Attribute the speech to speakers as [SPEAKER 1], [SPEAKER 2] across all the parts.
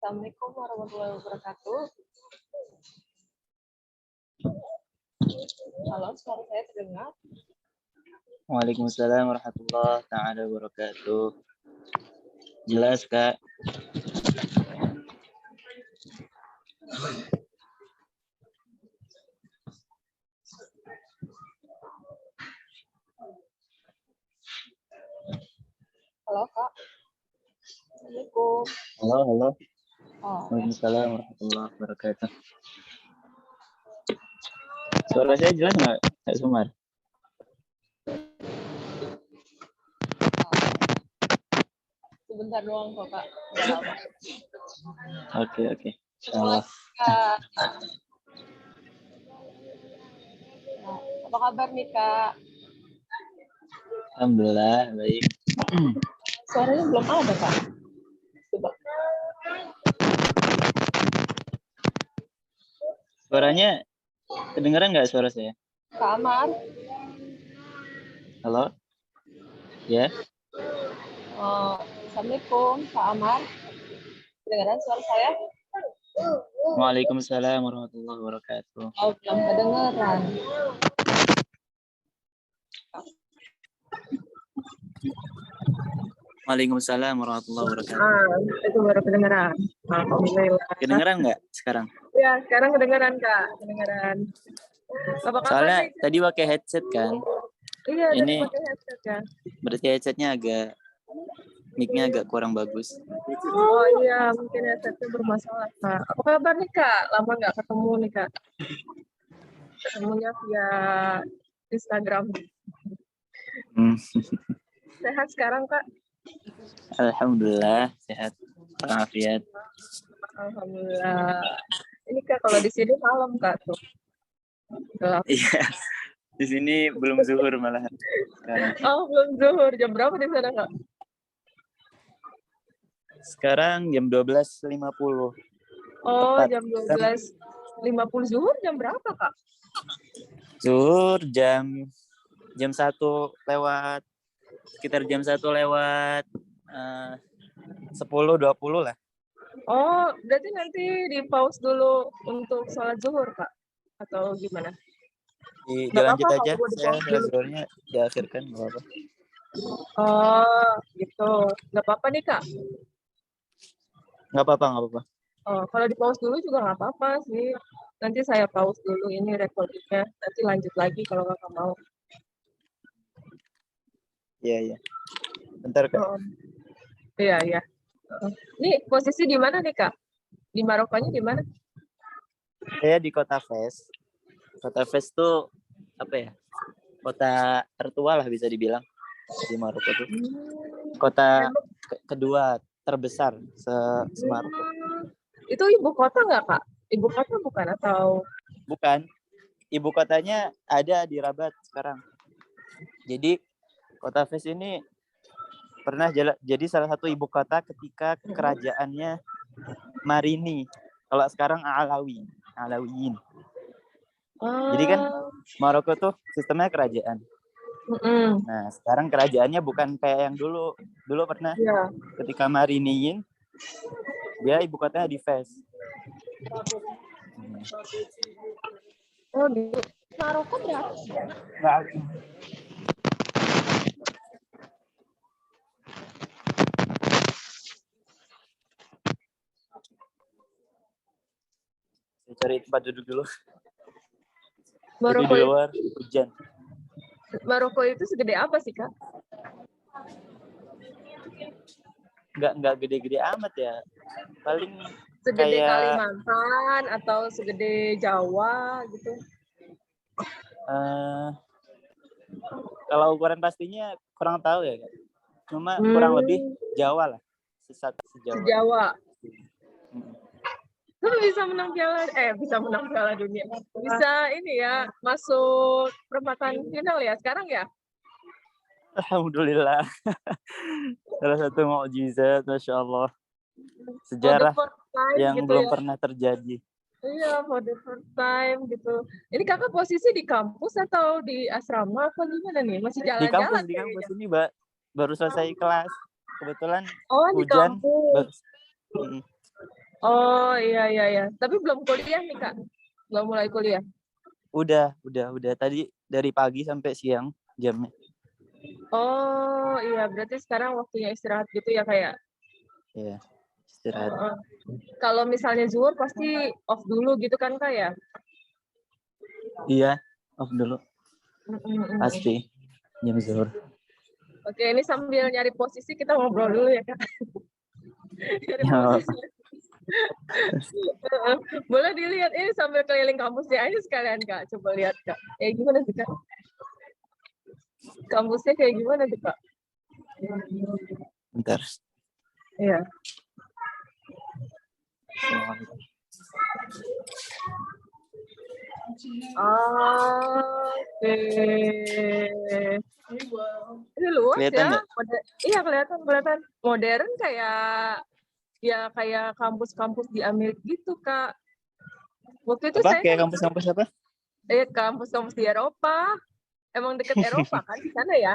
[SPEAKER 1] Assalamualaikum warahmatullahi wabarakatuh. Halo, suara saya terdengar?
[SPEAKER 2] Waalaikumsalam warahmatullahi taala wabarakatuh. Jelas, Kak.
[SPEAKER 1] Halo, Kak. Assalamualaikum.
[SPEAKER 2] Halo.
[SPEAKER 1] Oh,
[SPEAKER 2] Waalaikumsalam warahmatullahi wabarakatuh. Suara saya jelas nggak, Kak Sumar?
[SPEAKER 1] sebentar doang kok, Kak. Nggak lama.
[SPEAKER 2] Oke. Insyaallah.
[SPEAKER 1] Kak. Nah, apa kabar nih, Kak?
[SPEAKER 2] Alhamdulillah, baik.
[SPEAKER 1] Suaranya belum ada, Kak. Coba.
[SPEAKER 2] Suaranya kedengeran nggak suara saya?
[SPEAKER 1] Kak Amar.
[SPEAKER 2] Halo? Ya?
[SPEAKER 1] Assalamualaikum, Kak Amar. Kedengaran suara saya?
[SPEAKER 2] Waalaikumsalam warahmatullahi wabarakatuh.
[SPEAKER 1] Oh, belum kedengeran.
[SPEAKER 2] Waalaikumsalam warahmatullahi wabarakatuh.
[SPEAKER 1] Itu baru kedengeran. Alhamdulillah.
[SPEAKER 2] Kedengeran nggak sekarang?
[SPEAKER 1] Ya, sekarang kedengeran, Kak. Kedengeran. Apa kabar
[SPEAKER 2] Soalnya
[SPEAKER 1] nih?
[SPEAKER 2] tadi pakai headset kan.
[SPEAKER 1] Iya,
[SPEAKER 2] Ini
[SPEAKER 1] pakai headset kan.
[SPEAKER 2] berarti headsetnya mic-nya agak kurang bagus.
[SPEAKER 1] Oh iya, mungkin headsetnya bermasalah, Kak. Apa kabar nih, Kak? Lama nggak ketemu nih, Kak. Ketemunya via Instagram. Sehat sekarang, Kak?
[SPEAKER 2] Alhamdulillah sehat, walafiat.
[SPEAKER 1] Alhamdulillah. Ini, Kak, kalau di sini malam, Kak, tuh. Gelap.
[SPEAKER 2] Iya, di sini belum zuhur malah sekarang.
[SPEAKER 1] Oh, belum zuhur. Jam berapa di sana, Kak?
[SPEAKER 2] Sekarang jam 12.50.
[SPEAKER 1] Oh,
[SPEAKER 2] Tepat.
[SPEAKER 1] jam 12.50 zuhur jam berapa, Kak?
[SPEAKER 2] Zuhur jam 1 lewat, sekitar jam 1 lewat 10.20 lah.
[SPEAKER 1] Oh, berarti nanti di pause dulu untuk sholat zuhur, Kak? Atau gimana?
[SPEAKER 2] Dilanjut aja, saya sholat zuhurnya diakhirkan, nggak apa-apa.
[SPEAKER 1] Oh, gitu. Nggak apa-apa nih, Kak?
[SPEAKER 2] Nggak apa-apa.
[SPEAKER 1] Oh, kalau di pause dulu juga nggak apa-apa sih. Nanti saya pause dulu ini recordingnya. Nanti lanjut lagi kalau Kakak mau.
[SPEAKER 2] Iya. Bentar, Kak.
[SPEAKER 1] Oh, iya. Ini posisi di mana nih, Kak? Di Marokonya di mana?
[SPEAKER 2] Saya di Kota Fes. Kota Fes tuh apa ya? Kota tertua lah bisa dibilang di Maroko tuh. Kota kedua terbesar se-Maroko.
[SPEAKER 1] Itu ibu kota nggak, Kak? Ibu kota bukan atau?
[SPEAKER 2] Bukan. Ibu kotanya ada di Rabat sekarang. Jadi Kota Fes ini pernah jadi salah satu ibu kota ketika kerajaannya Marini. Kalau sekarang Alawiyin. Jadi kan Maroko tuh sistemnya kerajaan. Nah, sekarang kerajaannya bukan kayak yang dulu. Dulu pernah ketika Mariniyin, dia ibu kotanya di Fes.
[SPEAKER 1] Oh, di Maroko berapa?
[SPEAKER 2] Saya cari tempat duduk dulu.
[SPEAKER 1] Maroko
[SPEAKER 2] di luar hujan.
[SPEAKER 1] Maroko itu segede apa sih, Kak?
[SPEAKER 2] Nggak gede-gede amat ya. Paling
[SPEAKER 1] segede
[SPEAKER 2] kayak
[SPEAKER 1] Kalimantan atau segede Jawa gitu.
[SPEAKER 2] Kalau ukuran pastinya kurang tahu ya, Kak. Cuma kurang lebih Jawa lah.
[SPEAKER 1] Sejawa. Bisa menang piala dunia. Bisa ini ya, masuk perempatan final ya sekarang ya?
[SPEAKER 2] Alhamdulillah. Salah satu mukjizat, Masya Allah. Sejarah yang gitu belum pernah terjadi.
[SPEAKER 1] Iya, for the first time gitu. Ini Kakak posisi di kampus atau di asrama apa gimana nih? Masih jalan-jalan?
[SPEAKER 2] Di kampus ini, Mbak. Baru selesai kelas. Kebetulan
[SPEAKER 1] hujan. Oh iya iya iya. Tapi belum kuliah nih Kak. Belum mulai kuliah.
[SPEAKER 2] Udah. Tadi dari pagi sampai siang jamnya.
[SPEAKER 1] Oh iya, berarti sekarang waktunya istirahat gitu ya kayak.
[SPEAKER 2] Ya, istirahat.
[SPEAKER 1] Kalau misalnya zuhur pasti off dulu gitu kan Kak ya?
[SPEAKER 2] Iya, off dulu.
[SPEAKER 1] Mm-mm.
[SPEAKER 2] Pasti. Jam zuhur.
[SPEAKER 1] Oke, ini sambil nyari posisi kita ngobrol dulu ya Kak. Nyari
[SPEAKER 2] Ya,
[SPEAKER 1] posisi. Boleh dilihat ini sambil keliling kampusnya aja sekalian Kak. Coba lihat Kak. Kayak gimana sih Kak? Kampusnya kayak gimana tuh Kak?
[SPEAKER 2] bentar.
[SPEAKER 1] Iya. Oke. Ini luas
[SPEAKER 2] Kelihatan
[SPEAKER 1] ya.
[SPEAKER 2] nggak?
[SPEAKER 1] Iya kelihatan modern kayak kampus-kampus di Amerika gitu Kak. Waktu itu
[SPEAKER 2] Apa?
[SPEAKER 1] saya
[SPEAKER 2] Kayak
[SPEAKER 1] kan
[SPEAKER 2] kampus-kampus apa?
[SPEAKER 1] kampus-kampus di Eropa. Emang deket Eropa kan di sana ya?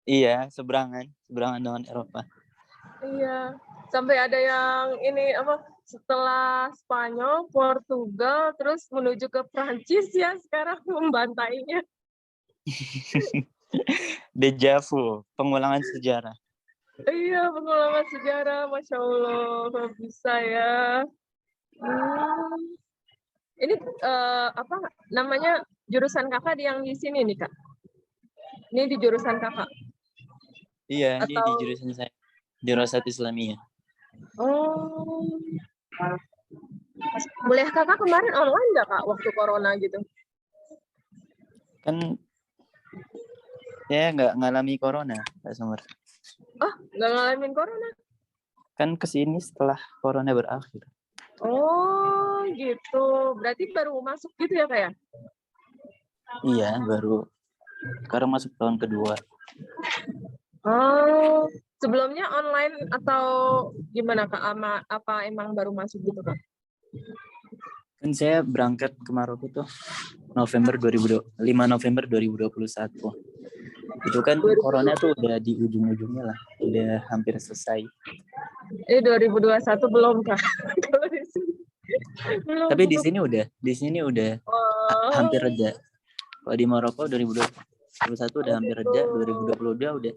[SPEAKER 2] Iya, seberangan dengan Eropa.
[SPEAKER 1] Iya. Sampai ada yang ini apa? Setelah Spanyol, Portugal, terus menuju ke Prancis ya sekarang membantainya.
[SPEAKER 2] Deja vu, pengulangan sejarah.
[SPEAKER 1] Iya, pengulangan sejarah, Masya Allah, kok bisa ya. Ini apa namanya jurusan kakak yang di sini nih kak? Ini di jurusan kakak?
[SPEAKER 2] Iya, ini di
[SPEAKER 1] Atau
[SPEAKER 2] jurusan saya. Dirasat Islamiyah.
[SPEAKER 1] oh, kuliah kakak kemarin online nggak kak waktu corona gitu?
[SPEAKER 2] Kan saya nggak ngalami corona, Kak Sumber.
[SPEAKER 1] Oh, nggak ngalamin corona?
[SPEAKER 2] Kan kesini setelah corona berakhir.
[SPEAKER 1] Oh, gitu. Berarti baru masuk gitu ya kak ya?
[SPEAKER 2] Iya, baru sekarang masuk tahun kedua.
[SPEAKER 1] Oh, sebelumnya online atau gimana kak? Apa emang baru masuk gitu kak?
[SPEAKER 2] Kan saya berangkat ke Maroko tuh 5 November 2021. Itu kan corona tuh udah di ujung-ujungnya lah, udah hampir selesai.
[SPEAKER 1] 2021 belum kak? Kalau di sini.
[SPEAKER 2] Tapi di sini udah hampir reda. Kalau di Maroko 2021 udah hampir reda, 2022 udah.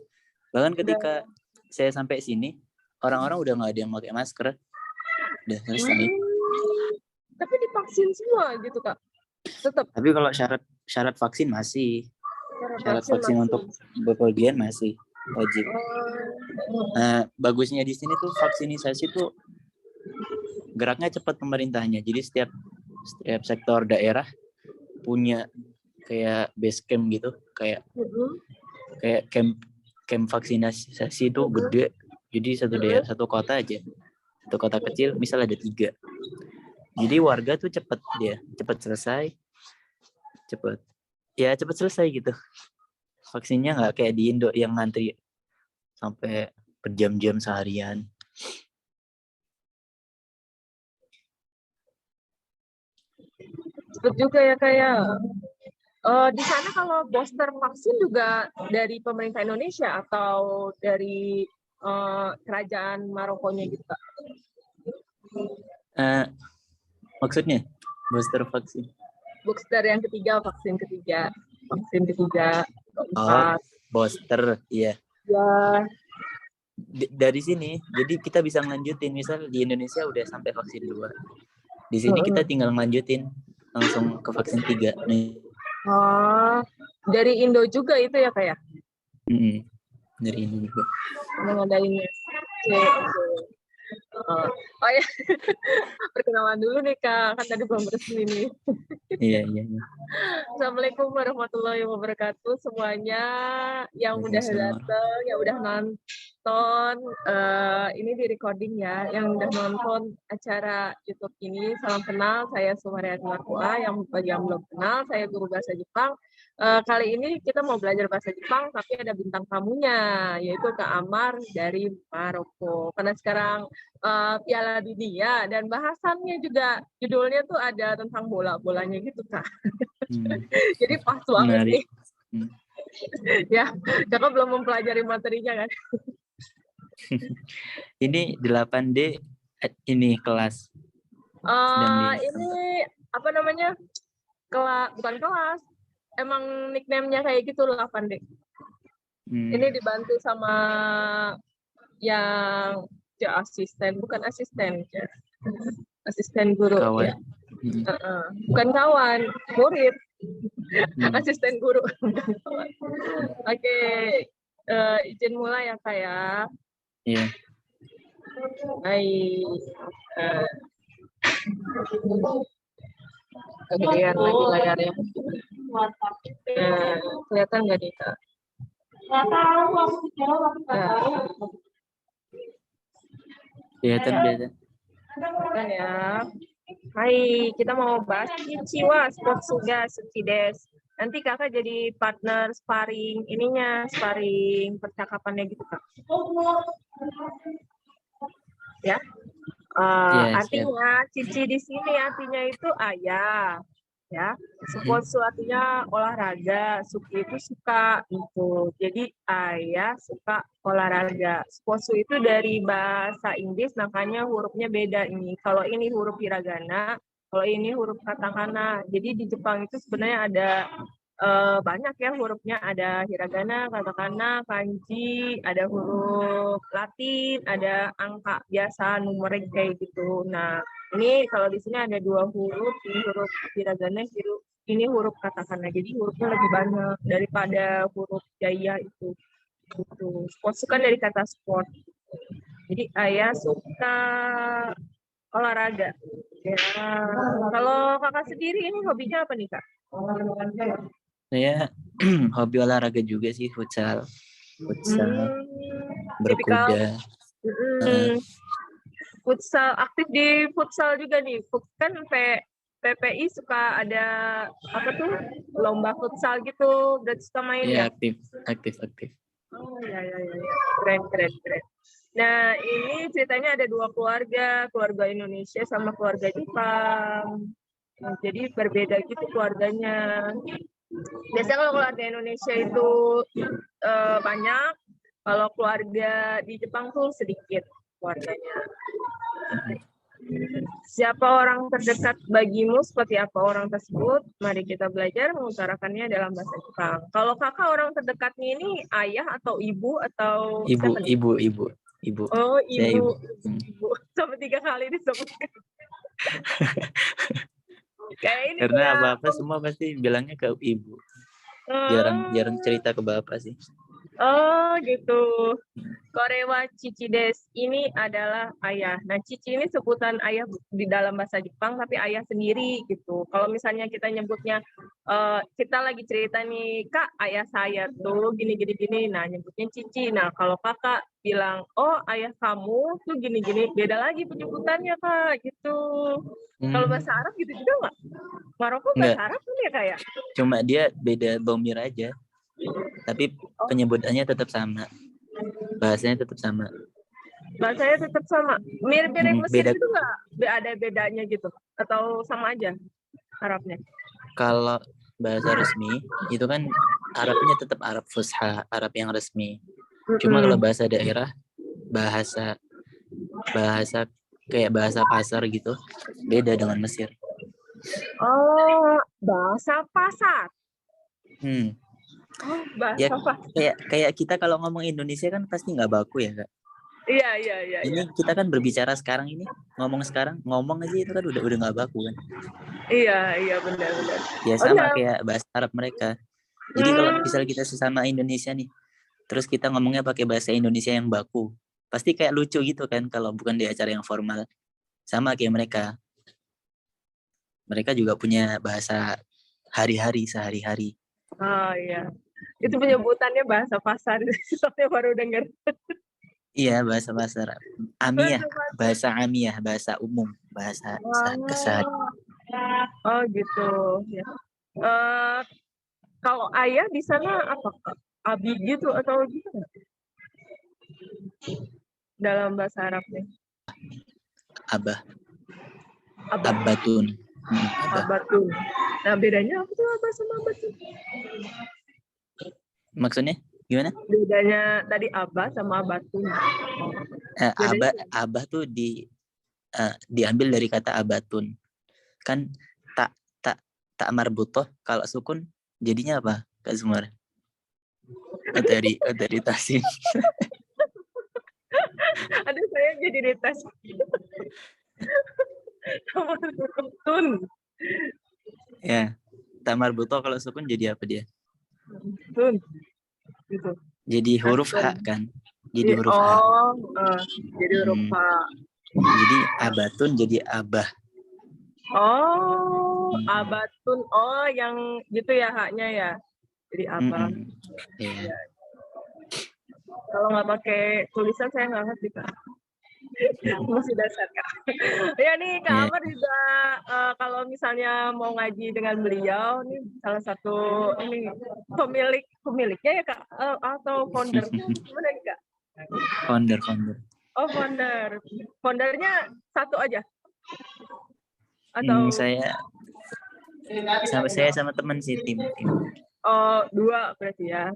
[SPEAKER 2] Bahkan ketika saya sampai sini, orang-orang udah nggak ada yang pakai masker, udah selesai.
[SPEAKER 1] Tapi divaksin semua gitu kak? Tetap.
[SPEAKER 2] Tapi kalau syarat vaksin masih, syarat vaksin untuk bepergian masih wajib. Nah, bagusnya di sini tuh vaksinisasi tuh geraknya cepat pemerintahnya. Jadi setiap sektor daerah punya kayak base camp gitu, kayak camp vaksinasi itu gede. Jadi satu kota aja, satu kota kecil misal ada 3. Jadi warga tuh cepat selesai, cepat selesai gitu. Vaksinnya nggak kayak di Indo yang ngantri sampai berjam-jam seharian.
[SPEAKER 1] Cepet juga ya kayak di sana kalau booster vaksin juga dari pemerintah Indonesia atau dari kerajaan Marokonya gitu kak?
[SPEAKER 2] Maksudnya booster vaksin?
[SPEAKER 1] Booster yang ketiga, vaksin ketiga,
[SPEAKER 2] keempat. Booster, iya.
[SPEAKER 1] Ya.
[SPEAKER 2] Dari sini, jadi kita bisa ngelanjutin. Misal di Indonesia udah sampai vaksin 2. Di sini kita tinggal ngelanjutin langsung ke vaksin 3.
[SPEAKER 1] Oh, dari Indo juga itu ya kayak?
[SPEAKER 2] Dari Indo juga.
[SPEAKER 1] Mengadainnya. Oh ya, perkenalan dulu nih kak, kan tadi belum resmi nih.
[SPEAKER 2] Iya.
[SPEAKER 1] Assalamualaikum warahmatullahi wabarakatuh semuanya yang udah datang, yang udah nonton. Ini di recording ya, yang udah nonton acara YouTube ini. Salam kenal, saya Sumaryati Marfua. Yang bagi yang belum kenal, saya guru bahasa Jepang. Kali ini kita mau belajar bahasa Jepang, tapi ada bintang tamunya, yaitu Kak Amar dari Maroko. Karena sekarang Piala Dunia dan bahasannya juga judulnya tuh ada tentang bola-bolanya gitu Kak. Jadi pas banget nih. Ya, Kakak belum mempelajari materinya kan?
[SPEAKER 2] Ini 8D ini kelas sedang
[SPEAKER 1] ini apa namanya? Bukan kelas. Emang nickname-nya kayak gitu lah, Pandek. Ini dibantu sama yang asisten, bukan asisten ya. Asisten guru
[SPEAKER 2] kawan.
[SPEAKER 1] ya. Bukan kawan, murid. Asisten guru. Oke, izin mulai ya Kak ya.
[SPEAKER 2] Iya.
[SPEAKER 1] Baik. Kegedean lagi layarnya. Kelihatan nggak nih Kak?
[SPEAKER 2] Kelihatan.
[SPEAKER 1] Kelihatan ya. Hai, kita mau bahas Ichiwa Sports Suga Sukides. Nanti kakak jadi partner sparring sparring percakapannya gitu kak. Ya. Artinya cici di sini artinya itu ayah. Ya, sports artinya olahraga, suki itu suka gitu. Jadi ayah suka olahraga. Sports itu dari bahasa Inggris makanya hurufnya beda ini. Kalau ini huruf hiragana, kalau ini huruf katakana. Jadi di Jepang itu sebenarnya ada banyak ya hurufnya, ada hiragana, katakana, kanji, ada huruf Latin, ada angka biasa numerik kayak gitu. Nah, ini kalau di sini ada 2 huruf, ini huruf hiragana, ini huruf katakana. Jadi hurufnya lebih banyak daripada huruf jaya itu. Gitu. Sport kan dari kata sport. Jadi ayah suka olahraga. Ya. Kalau kakak sendiri ini hobinya apa nih kak?
[SPEAKER 2] Saya hobi olahraga juga sih, futsal, berkuda.
[SPEAKER 1] Futsal, aktif di futsal juga nih. Kan PPI suka ada apa tuh lomba futsal gitu, berarti suka main ya?
[SPEAKER 2] Aktif.
[SPEAKER 1] Oh ya. Keren. Nah ini ceritanya ada 2 keluarga Indonesia sama keluarga Jepang. Nah, jadi berbeda gitu keluarganya. Biasanya kalau keluarga Indonesia itu banyak, kalau keluarga di Jepang tuh sedikit keluarganya. Siapa orang terdekat bagimu, seperti apa orang tersebut? Mari kita belajar mengutarakannya dalam bahasa Jepang. Kalau kakak orang terdekatnya ini ayah atau ibu atau
[SPEAKER 2] ibu.
[SPEAKER 1] Oh, ibu.
[SPEAKER 2] Ibu.
[SPEAKER 1] Sampai 3 kali disebutkan. Kayak ini
[SPEAKER 2] karena apa-apa semua pasti bilangnya ke ibu. Jarang cerita ke bapak sih.
[SPEAKER 1] Oh gitu. Korewa cici des, ini adalah ayah. Nah cici ini sebutan ayah di dalam bahasa Jepang, tapi ayah sendiri gitu. Kalau misalnya kita nyebutnya, kita lagi cerita nih, kak ayah saya tuh gini. Nah nyebutnya cici. Nah kalau kakak bilang, oh ayah kamu tuh gini, beda lagi penyebutannya kak gitu. Kalau bahasa Arab gitu juga nggak? Maroko bahasa Arab kan ya kayak?
[SPEAKER 2] Cuma dia beda domir aja. Tapi penyebutannya tetap sama. Bahasanya tetap sama.
[SPEAKER 1] Bahasanya tetap sama. Mirip-mirip Mesir itu nggak ada bedanya gitu? Atau sama aja Arabnya?
[SPEAKER 2] Kalau bahasa resmi, itu kan Arabnya tetap Arab Fusha, Arab yang resmi. Cuma kalau bahasa daerah, bahasa kayak bahasa pasar gitu, beda dengan Mesir.
[SPEAKER 1] Oh, bahasa pasar.
[SPEAKER 2] Oh, bahasa kayak kita kalau ngomong Indonesia kan pasti nggak baku ya kak.
[SPEAKER 1] Iya.
[SPEAKER 2] Ini kita kan berbicara sekarang ini, ngomong aja itu kan udah nggak baku kan.
[SPEAKER 1] Iya benar.
[SPEAKER 2] Ya sama kayak bahasa Arab mereka. Jadi kalau misalnya kita sesama Indonesia nih, terus kita ngomongnya pakai bahasa Indonesia yang baku, pasti kayak lucu gitu kan kalau bukan di acara yang formal. Sama kayak mereka. Mereka juga punya bahasa sehari-hari.
[SPEAKER 1] Oh iya. Itu penyebutannya bahasa pasar. Saya baru dengar.
[SPEAKER 2] Iya, bahasa pasar. Amiyah, bahasa amiyah, bahasa umum, bahasa keseharian.
[SPEAKER 1] Oh gitu. Ya. Kalau ayah di sana apa kak? Abi gitu atau gitu nggak? Dalam bahasa Arabnya.
[SPEAKER 2] Abatun.
[SPEAKER 1] Abatun. Nah bedanya apa tuh abah sama abatun?
[SPEAKER 2] Maksudnya gimana?
[SPEAKER 1] Bedanya tadi abah sama abatun.
[SPEAKER 2] Abah tuh di diambil dari kata abatun. Kan tak marbutoh kalau sukun jadinya apa Kak Zumar? Otoritasin.
[SPEAKER 1] Aduh, saya jadi dites. Tun.
[SPEAKER 2] Ya, tak marbutoh kalau sukun jadi apa dia?
[SPEAKER 1] Tun. Gitu.
[SPEAKER 2] Jadi huruf H kan? Jadi huruf H.
[SPEAKER 1] Jadi huruf H.
[SPEAKER 2] Jadi abatun jadi abah.
[SPEAKER 1] Abatun. Yang gitu ya haknya ya. Jadi abah.
[SPEAKER 2] Yeah.
[SPEAKER 1] Kalau nggak pakai tulisan saya nggak ngerti Kak. Masih dasar Kak. Ya nih Kak Amar juga kalau misalnya mau ngaji dengan beliau, nih salah satu ini pemiliknya ya Kak, atau foundernya gimana nih Kak?
[SPEAKER 2] Founder.
[SPEAKER 1] Oh founder. Foundernya satu aja? Atau
[SPEAKER 2] saya sama teman sih tim.
[SPEAKER 1] Oh 2 berarti ya.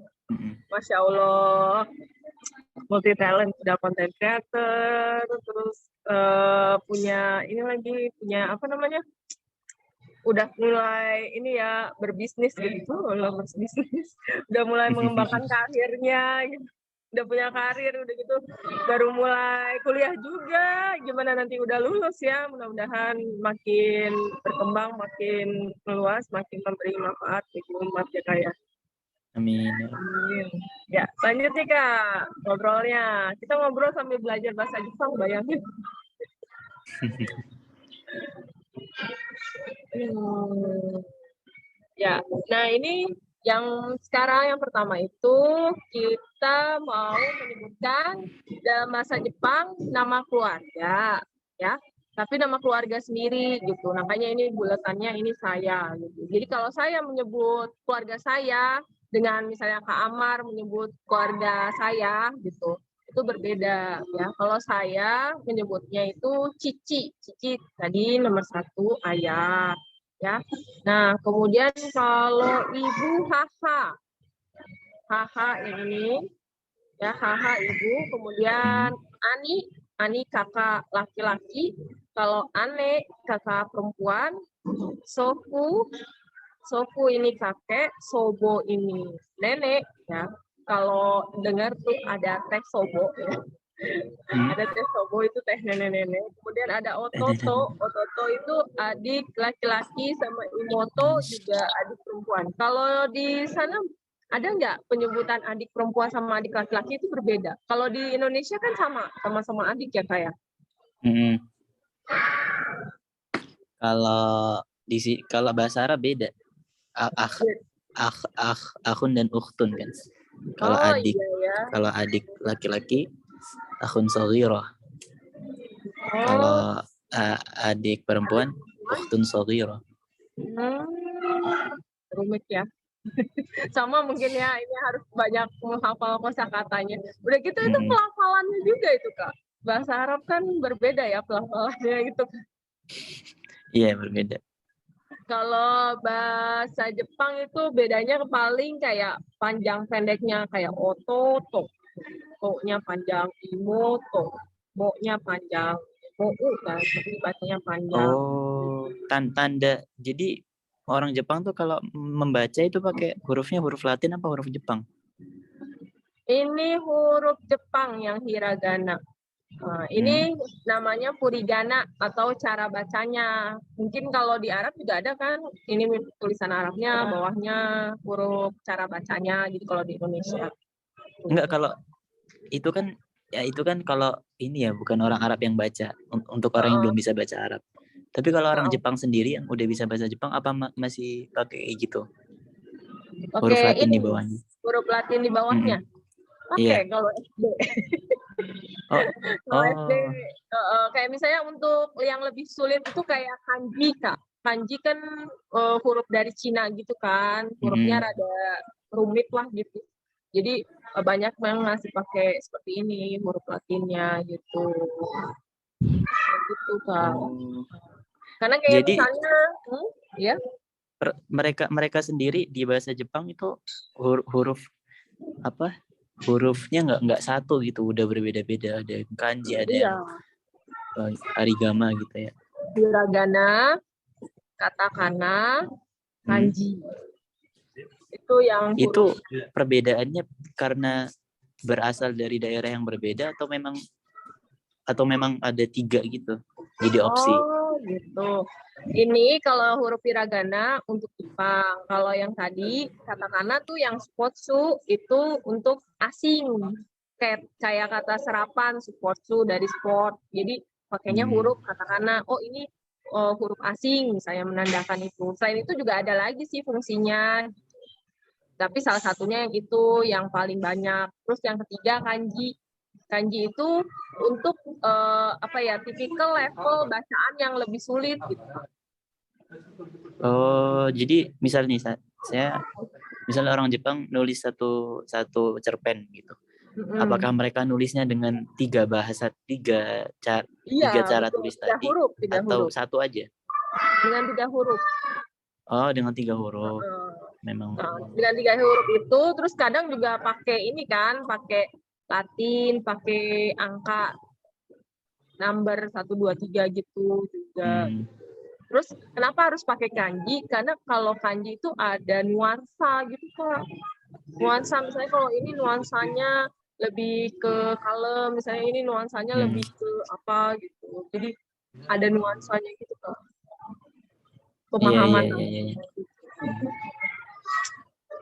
[SPEAKER 1] Masya Allah, multi talent, sudah content creator, terus punya apa namanya? Udah mulai ini ya berbisnis gitu, berbisnis. Udah mulai mengembangkan karirnya gitu. Udah punya karir udah gitu, baru mulai kuliah juga. Gimana nanti udah lulus ya, mudah-mudahan makin berkembang, makin meluas, makin memberi manfaat bagi umat ya kayak.
[SPEAKER 2] Amin.
[SPEAKER 1] Ya, lanjut nih Kak ngobrolnya. Kita ngobrol sambil belajar bahasa Jepang, bayangin. Ya, nah ini yang sekarang yang pertama itu kita mau menyebutkan dalam bahasa Jepang nama keluarga, ya. Tapi nama keluarga sendiri gitu. Makanya ini buletannya ini saya gitu. Jadi kalau saya menyebut keluarga saya dengan misalnya Kak Amar menyebut keluarga saya gitu, itu berbeda ya. Kalau saya menyebutnya itu Cici tadi nomor 1 ayah ya. Nah, kemudian kalau ibu Haha ini ya, Haha ibu, kemudian Ani kakak laki-laki, kalau Ane kakak perempuan, Sofu ini kakek, Sobo ini nenek ya. Kalau dengar tuh ada teh Sobo ya. Ada teh Sobo itu teh nenek-nenek. Kemudian ada Ototo itu adik laki-laki, sama Imoto juga adik perempuan. Kalau di sana ada nggak penyebutan adik perempuan sama adik laki-laki itu berbeda? Kalau di Indonesia kan sama-sama adik ya kayak.
[SPEAKER 2] Kalau bahasa Arab beda. Akhun dan ukhtun kan. Kalau adik, iya. Kalau adik laki-laki akhun shaghirah. Kalau adik perempuan ukhtun shaghirah.
[SPEAKER 1] Rumit ya. Sama mungkin ya, ini harus banyak menghafal kosakatanya. Udah gitu itu pelafalannya juga itu Kak. Bahasa Arab kan berbeda ya pelafalannya gitu.
[SPEAKER 2] Iya, berbeda.
[SPEAKER 1] Kalau bahasa Jepang itu bedanya paling kayak panjang pendeknya kayak ototo. To-nya panjang imoto. Mo-nya panjang mou kan, tapi bacanya panjang.
[SPEAKER 2] Oh, tanda. Jadi orang Jepang tuh kalau membaca itu pakai hurufnya huruf Latin apa huruf Jepang?
[SPEAKER 1] Ini huruf Jepang yang hiragana. Ini namanya furigana atau cara bacanya. Mungkin kalau di Arab juga ada kan, ini tulisan Arabnya, bawahnya huruf cara bacanya gitu kalau di Indonesia.
[SPEAKER 2] Enggak, kalau itu kan kalau ini ya bukan orang Arab yang baca, untuk orang yang belum bisa baca Arab. Tapi kalau orang Jepang sendiri yang udah bisa bahasa Jepang apa masih pakai gitu? Huruf Latin di bawahnya.
[SPEAKER 1] Huruf Latin di bawahnya. Oke, kalau SD. Kalau SD kayak misalnya untuk yang lebih sulit itu kayak kanji Kak. Kanji kan huruf dari Cina gitu kan. Hurufnya rada rumit lah gitu. Jadi banyak memang masih pakai seperti ini huruf Latinnya gitu. Gitu Kak. Karena kayak jadi, misalnya ya.
[SPEAKER 2] Mereka sendiri di bahasa Jepang itu hurufnya nggak satu gitu, udah berbeda-beda, ada yang kanji, ada yang Arigama gitu ya.
[SPEAKER 1] Hiragana, katakana, kanji. Itu yang
[SPEAKER 2] Itu
[SPEAKER 1] huruf.
[SPEAKER 2] perbedaannya karena berasal dari daerah yang berbeda atau memang ada 3 gitu jadi opsi?
[SPEAKER 1] Oh gitu. Ini kalau huruf hiragana untuk Jepang. Kalau yang tadi katakana tuh yang supotsu itu untuk asing. Kayak kata serapan supotsu dari sport. Jadi pakainya huruf katakana. Oh ini huruf asing saya menandakan itu. Selain itu juga ada lagi sih fungsinya. Tapi salah satunya yang itu yang paling banyak. Terus yang ketiga kanji. Kanji itu untuk tipikal level bacaan yang lebih sulit gitu.
[SPEAKER 2] Oh, jadi misalnya misalnya orang Jepang nulis satu cerpen gitu. Apakah mereka nulisnya dengan 3 bahasa, 3 cara
[SPEAKER 1] Betul.
[SPEAKER 2] tulis
[SPEAKER 1] 3
[SPEAKER 2] tadi
[SPEAKER 1] huruf, 3
[SPEAKER 2] atau
[SPEAKER 1] huruf.
[SPEAKER 2] satu aja?
[SPEAKER 1] Dengan 3 huruf.
[SPEAKER 2] Oh, dengan 3 huruf. Memang.
[SPEAKER 1] Dengan 3 huruf itu, terus kadang juga pakai ini kan, pakai Latin, pakai angka number 1, 2, 3 gitu juga. Terus kenapa harus pakai kanji? Karena kalau kanji itu ada nuansa gitu Kak. Nuansa misalnya kalau ini nuansanya lebih ke kalem, misalnya ini nuansanya lebih ke apa gitu. Jadi ada nuansanya gitu Kak. Pemahaman.
[SPEAKER 2] Iya.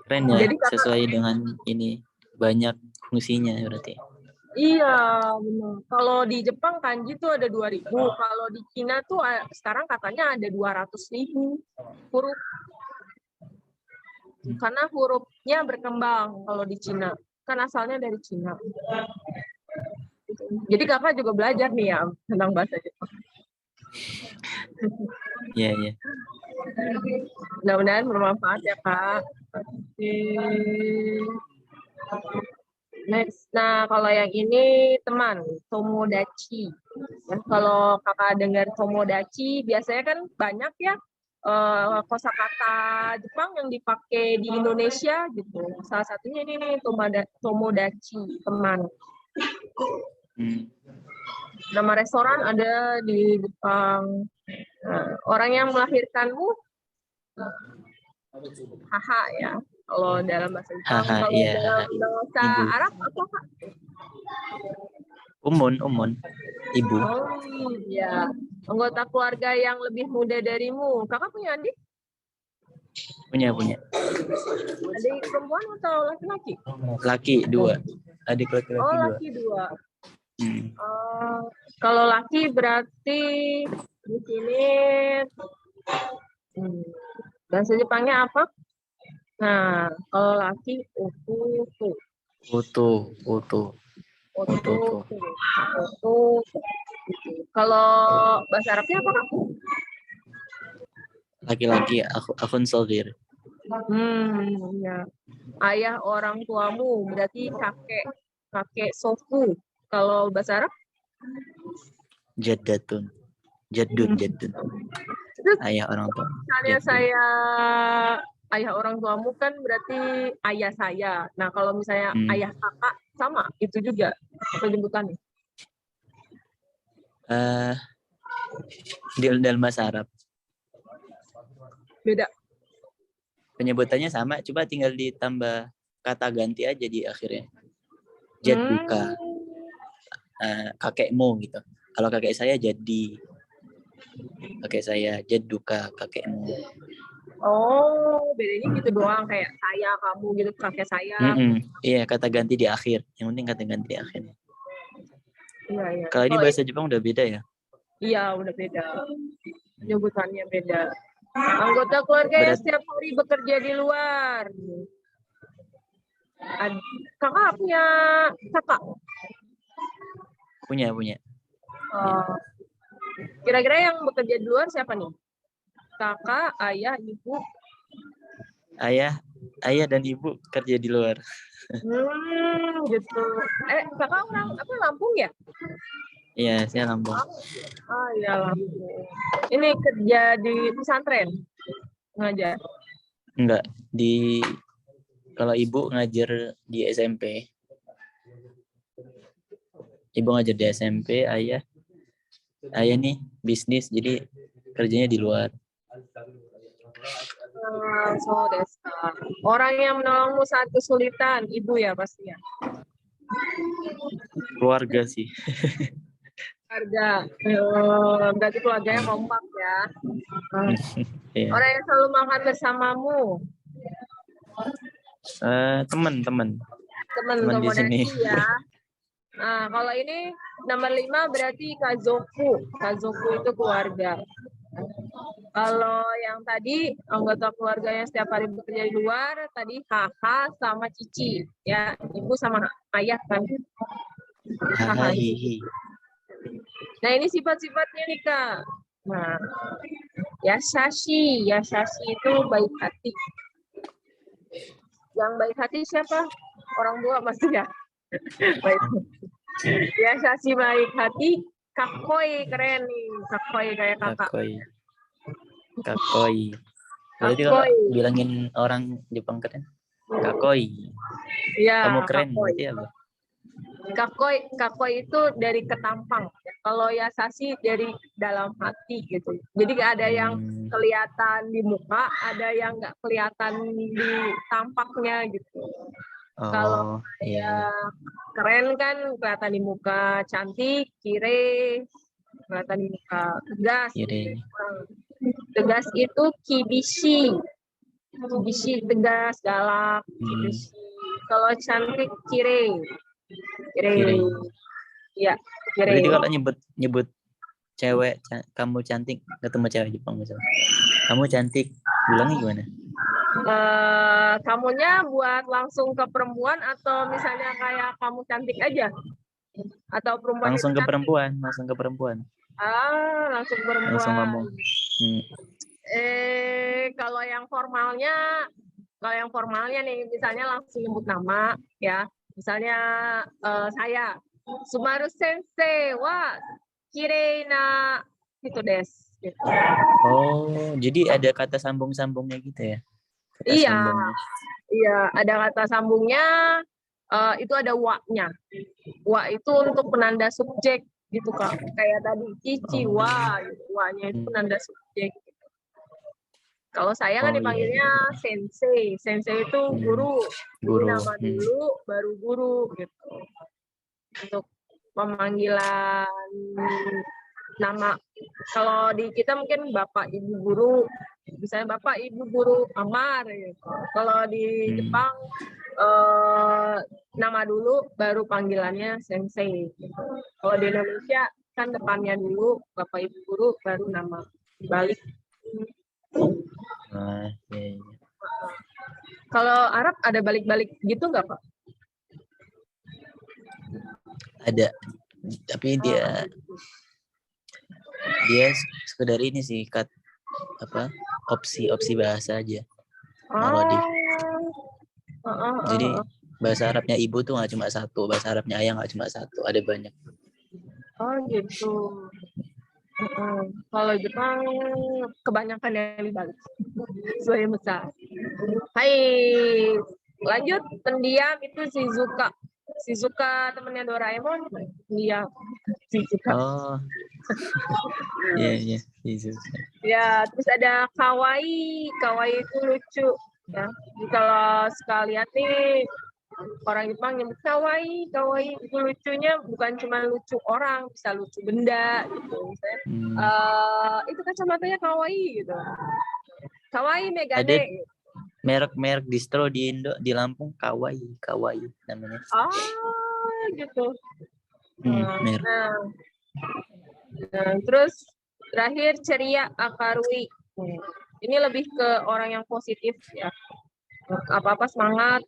[SPEAKER 2] Keren ya,
[SPEAKER 1] Jadi
[SPEAKER 2] sesuai dengan ini banyak fungsinya berarti.
[SPEAKER 1] Iya, benar. Kalau di Jepang kanji tuh ada 2.000. Kalau di Cina tuh sekarang katanya ada 200.000 huruf. Karena hurufnya berkembang kalau di Cina. Kan asalnya dari Cina. Jadi kakak juga belajar nih ya tentang bahasa Jepang.
[SPEAKER 2] Iya.
[SPEAKER 1] Mudah-mudahan bermanfaat ya kak. Next. Nah, kalau yang ini teman, tomodachi. Nah, kalau kakak dengar tomodachi, biasanya kan banyak ya kosakata Jepang yang dipakai di Indonesia gitu. Salah satunya ini nih tomodachi, teman. Nama restoran ada di Jepang. Nah, orang yang melahirkanmu, haha ya. Kalau dalam bahasa Jepang, kalau
[SPEAKER 2] iya.
[SPEAKER 1] dalam bahasa
[SPEAKER 2] Ibu.
[SPEAKER 1] Arab apa kak?
[SPEAKER 2] Umun, ibu.
[SPEAKER 1] Oh iya. Anggota keluarga yang lebih muda darimu. Kakak punya adik?
[SPEAKER 2] Punya.
[SPEAKER 1] Adik perempuan atau laki-laki?
[SPEAKER 2] Laki 2. Adik laki-laki 2.
[SPEAKER 1] Oh, laki 2. Kalau laki berarti di sini bahasa Jepangnya apa? Nah, kalau laki utu. Kalau bahasa Arabnya apa, Kak?
[SPEAKER 2] Laki-laki akun sogir.
[SPEAKER 1] Ya. Ayah orang tuamu berarti kakek sofu. Kalau bahasa Arab?
[SPEAKER 2] Jaddun. Ayah orang tua.
[SPEAKER 1] Misalnya saya ayah orang tuamu kan berarti ayah saya. Nah, kalau misalnya ayah kakak sama itu juga penyebutannya.
[SPEAKER 2] Di dalam bahasa Arab.
[SPEAKER 1] Beda.
[SPEAKER 2] Penyebutannya sama, coba tinggal ditambah kata ganti aja di akhirnya. Jadduka. Kakekmu gitu. Kalau kakek saya jadi. Kakek saya jadduka, kakekmu.
[SPEAKER 1] Oh, bedanya gitu doang, kayak saya, kamu gitu, kakek saya.
[SPEAKER 2] Iya, kata ganti di akhir. Yang penting kata ganti di akhir.
[SPEAKER 1] Iya.
[SPEAKER 2] Kalau ini bahasa Jepang udah beda ya?
[SPEAKER 1] Iya, udah beda. Penyebutannya beda. Anggota keluarga yang setiap hari bekerja di luar. Kakak punya kakak?
[SPEAKER 2] Punya.
[SPEAKER 1] Kira-kira yang bekerja di luar siapa nih? Kakak, ayah, ibu?
[SPEAKER 2] Ayah dan ibu kerja di luar.
[SPEAKER 1] Gitu. Kakak orang apa Lampung ya?
[SPEAKER 2] Iya, saya Lampung.
[SPEAKER 1] Iya Lampung. Ini kerja di pesantren? Ngajar?
[SPEAKER 2] Enggak, kalau ibu ngajar di SMP. Ibu ngajar di SMP, ayah ayah nih bisnis, jadi kerjanya di luar.
[SPEAKER 1] So desu. Orang yang menolongmu saat kesulitan, ibu ya pastinya.
[SPEAKER 2] Keluarga sih.
[SPEAKER 1] Keluarga. Berarti keluarganya kompak ya.
[SPEAKER 2] Iya.
[SPEAKER 1] Orang yang selalu makan bersamamu.
[SPEAKER 2] Teman di sini.
[SPEAKER 1] Ya. Nah, kalau ini nomor 5 berarti kazoku. Kazoku itu keluarga. Kalau yang tadi anggota keluarganya setiap hari bekerja di luar, tadi haha sama cici, ya ibu sama ayah kan.
[SPEAKER 2] Hahihi.
[SPEAKER 1] Nah ini sifat-sifatnya nih kak. Nah, yasashi itu baik hati. Yang baik hati siapa? Orang tua maksudnya. Baik. Yasashi baik hati, kakoi keren nih, kakoi kayak kakak.
[SPEAKER 2] Kakoi. Berarti kalau bilangin orang Jepang keren, kakoi.
[SPEAKER 1] Ya,
[SPEAKER 2] kamu keren
[SPEAKER 1] kakoi.
[SPEAKER 2] berarti apa?
[SPEAKER 1] Kakoi itu dari ketampang. Kalau yasashi dari dalam hati gitu. Jadi ada yang kelihatan di muka, ada yang nggak kelihatan di tampaknya gitu. Kalau ya keren kan kelihatan di muka, cantik, kire, kelihatan di muka, tegas. Tegas itu kibishi. Kibishi tegas, galak, kibishi. Kalau cantik kire. Ya, kire.
[SPEAKER 2] Berarti kalau nyebut cewek kamu cantik, ketemu cewek Jepang misalnya, kamu cantik, bilangnya gimana?
[SPEAKER 1] Kamunya buat langsung ke perempuan atau misalnya kayak kamu cantik aja? Atau perempuan
[SPEAKER 2] langsung ke
[SPEAKER 1] cantik?
[SPEAKER 2] perempuan.
[SPEAKER 1] Langsung perempuan.
[SPEAKER 2] Langsung ngomong.
[SPEAKER 1] Kalau yang formalnya nih, misalnya langsung nyebut nama, ya. Misalnya saya, Sumaru Sensei, wah, kirei na, gitu des. Gitu.
[SPEAKER 2] Oh, jadi ada kata sambung-sambungnya gitu ya?
[SPEAKER 1] Iya, ada kata sambungnya, itu ada wa-nya. Wa itu untuk penanda subjek, gitu Kak. Kayak tadi, cici, wa, gitu. Wa-nya itu penanda subjek. Kalau saya kan dipanggilnya sensei. Sensei itu guru. Jadi nama dulu, baru guru, gitu. Untuk pemanggilan nama. Kalau di kita mungkin bapak ibu guru, misalnya bapak ibu guru Amar. Gitu. Kalau di Jepang nama dulu, baru panggilannya sensei. Gitu. Kalau di Indonesia kan depannya dulu bapak ibu guru, baru nama balik.
[SPEAKER 2] Iya.
[SPEAKER 1] Kalau Arab ada balik-balik gitu nggak Pak?
[SPEAKER 2] Ada, tapi dia sekedar ini sih opsi bahasa aja. Jadi bahasa Arabnya ibu tuh nggak cuma satu, bahasa Arabnya ayah nggak cuma satu, ada banyak.
[SPEAKER 1] Oh gitu. Kalau Jepang kebanyakan yang dibalik. Saya besar. Hai, lanjut pendiam itu Shizuka temennya Doraemon. Iya, Shizuka.
[SPEAKER 2] Oh, iya, Shizuka.
[SPEAKER 1] Ya, terus ada kawaii itu lucu. Ya, jadi kalau sekali lihat nih orang Jepang nyebut kawaii itu lucunya bukan cuma lucu orang, bisa lucu benda gitu. Misalnya, itu kacamatanya kawaii gitu. Kawaii megane.
[SPEAKER 2] Ada merek distro di Di Lampung kawaii namanya.
[SPEAKER 1] Gitu.
[SPEAKER 2] Merek.
[SPEAKER 1] Nah, terus terakhir ceria akarui. Ini lebih ke orang yang positif ya. Apa-apa semangat.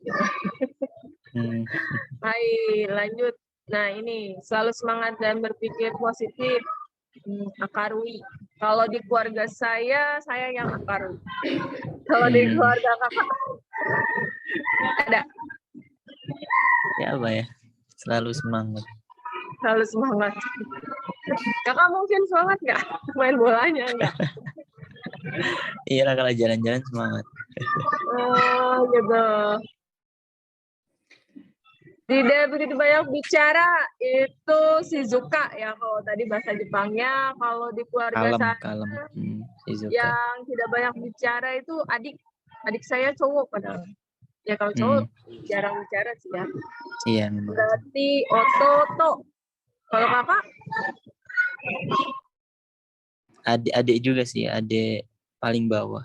[SPEAKER 1] Hai, lanjut. Nah, ini selalu semangat dan berpikir positif. Akarui. Kalau di keluarga saya yang akarui. Kalau di keluarga kakak ada.
[SPEAKER 2] Ya apa ya? Selalu semangat.
[SPEAKER 1] Kakak mungkin semangat nggak main bolanya nggak?
[SPEAKER 2] Iya lah, kalau jalan-jalan semangat.
[SPEAKER 1] Oh gitu. Tidak begitu banyak bicara itu Shizuka ya kalau tadi bahasa Jepangnya. Kalau di keluarga saya
[SPEAKER 3] Kalem. Shizuka.
[SPEAKER 1] yang tidak banyak bicara itu adik saya cowok padahal. Ya kalau cowok jarang bicara sih ya.
[SPEAKER 3] Iya memang.
[SPEAKER 1] Berarti Ototo. Kalau kakak?
[SPEAKER 3] Adik juga sih, adik paling bawah.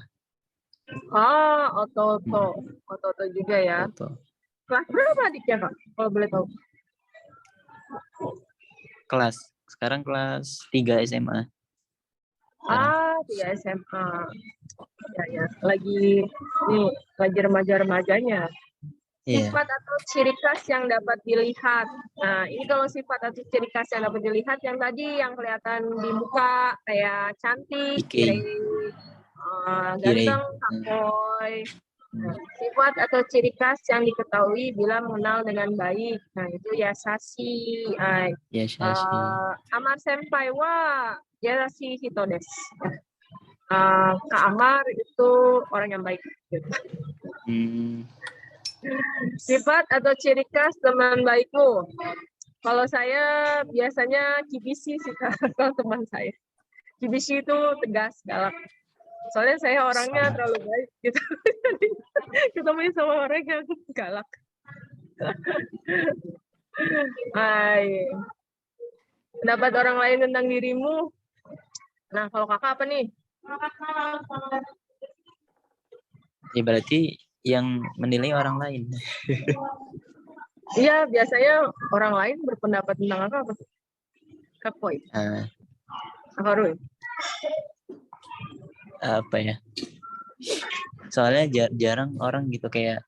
[SPEAKER 1] Ototo. Ototo juga ya.
[SPEAKER 3] Oto.
[SPEAKER 1] Kelas berapa adiknya kak? Kalau boleh tahu.
[SPEAKER 3] Sekarang kelas 3 SMA.
[SPEAKER 1] 3 SMA. Ya. Lagi remaja-remajanya. Sifat atau ciri khas yang dapat dilihat. Nah, ini kalau sifat atau ciri khas yang dapat dilihat yang tadi yang kelihatan di muka kayak cantik, keren, ganteng, kakoy. Nah, sifat atau ciri khas yang diketahui bila mengenal dengan baik. Nah, itu Yasashi. Amar senpai wa Yasashi hito desu. Kak Amar itu orang yang baik. Gitu. Sifat atau ciri khas teman baikmu. Kalau saya biasanya kibishi sih kalau teman saya. Kibishi itu tegas, galak. Soalnya saya orangnya terlalu baik gitu. Ketemu sama orang yang galak. Pendapat orang lain tentang dirimu. Nah, kalau kakak apa nih?
[SPEAKER 3] Ya berarti yang menilai orang lain.
[SPEAKER 1] Iya, biasanya orang lain berpendapat tentang apa? Kak Boy. Kak Roy.
[SPEAKER 3] Apa ya? Soalnya jarang orang gitu kayak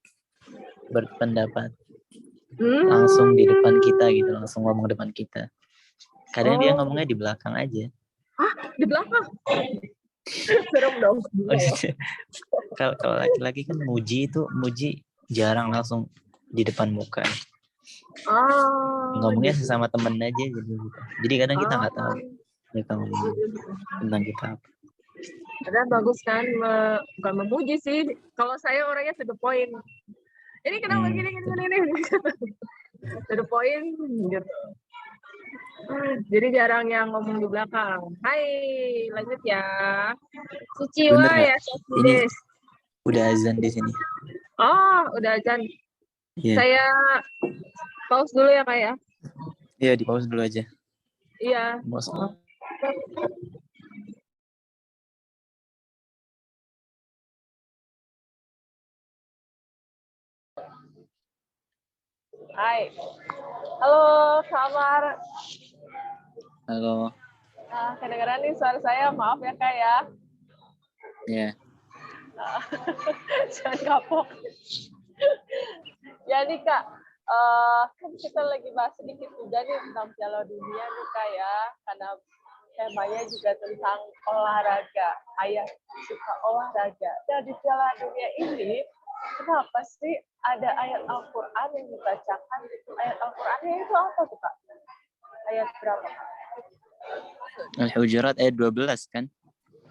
[SPEAKER 3] berpendapat langsung di depan kita gitu, langsung ngomong depan kita. Kadang dia ngomongnya di belakang aja.
[SPEAKER 1] Di belakang? Serem dong.
[SPEAKER 3] Kalau laki-laki kan muji jarang langsung di depan muka. Ngomongnya sesama temen aja gitu. Jadi kadang kita nggak tahu mereka ngomong tentang kita apa.
[SPEAKER 1] Padahal bagus kan, bukan memuji sih. Kalau saya orangnya to the point. Ini kenapa gini. To the point gitu. Jadi jarang yang ngomong di belakang. Hai, lanjut ya. Suciwa ya,
[SPEAKER 3] ini udah azan di sini.
[SPEAKER 1] Udah azan.
[SPEAKER 3] Yeah.
[SPEAKER 1] Saya pause dulu ya, Kak ya.
[SPEAKER 3] Iya, di pause dulu aja.
[SPEAKER 1] Iya. Hai. Halo, Kamar.
[SPEAKER 3] Halo.
[SPEAKER 1] Nah, kedengaran nih suara saya, maaf ya Kak ya.
[SPEAKER 3] Iya.
[SPEAKER 1] Jangan kapok. Ya nih Kak, kan kita lagi bahas sedikit juga nih tentang Piala Dunia nih Kak ya, karena temanya juga tentang olahraga. Ayah suka olahraga. Dan di Piala Dunia ini, kenapa sih ada ayat Al-Quran yang dibacakan? Ayat Al-Qurannya itu apa tuh Kak? Ayat berapa?
[SPEAKER 3] Al-Hujurat ayat 12 kan?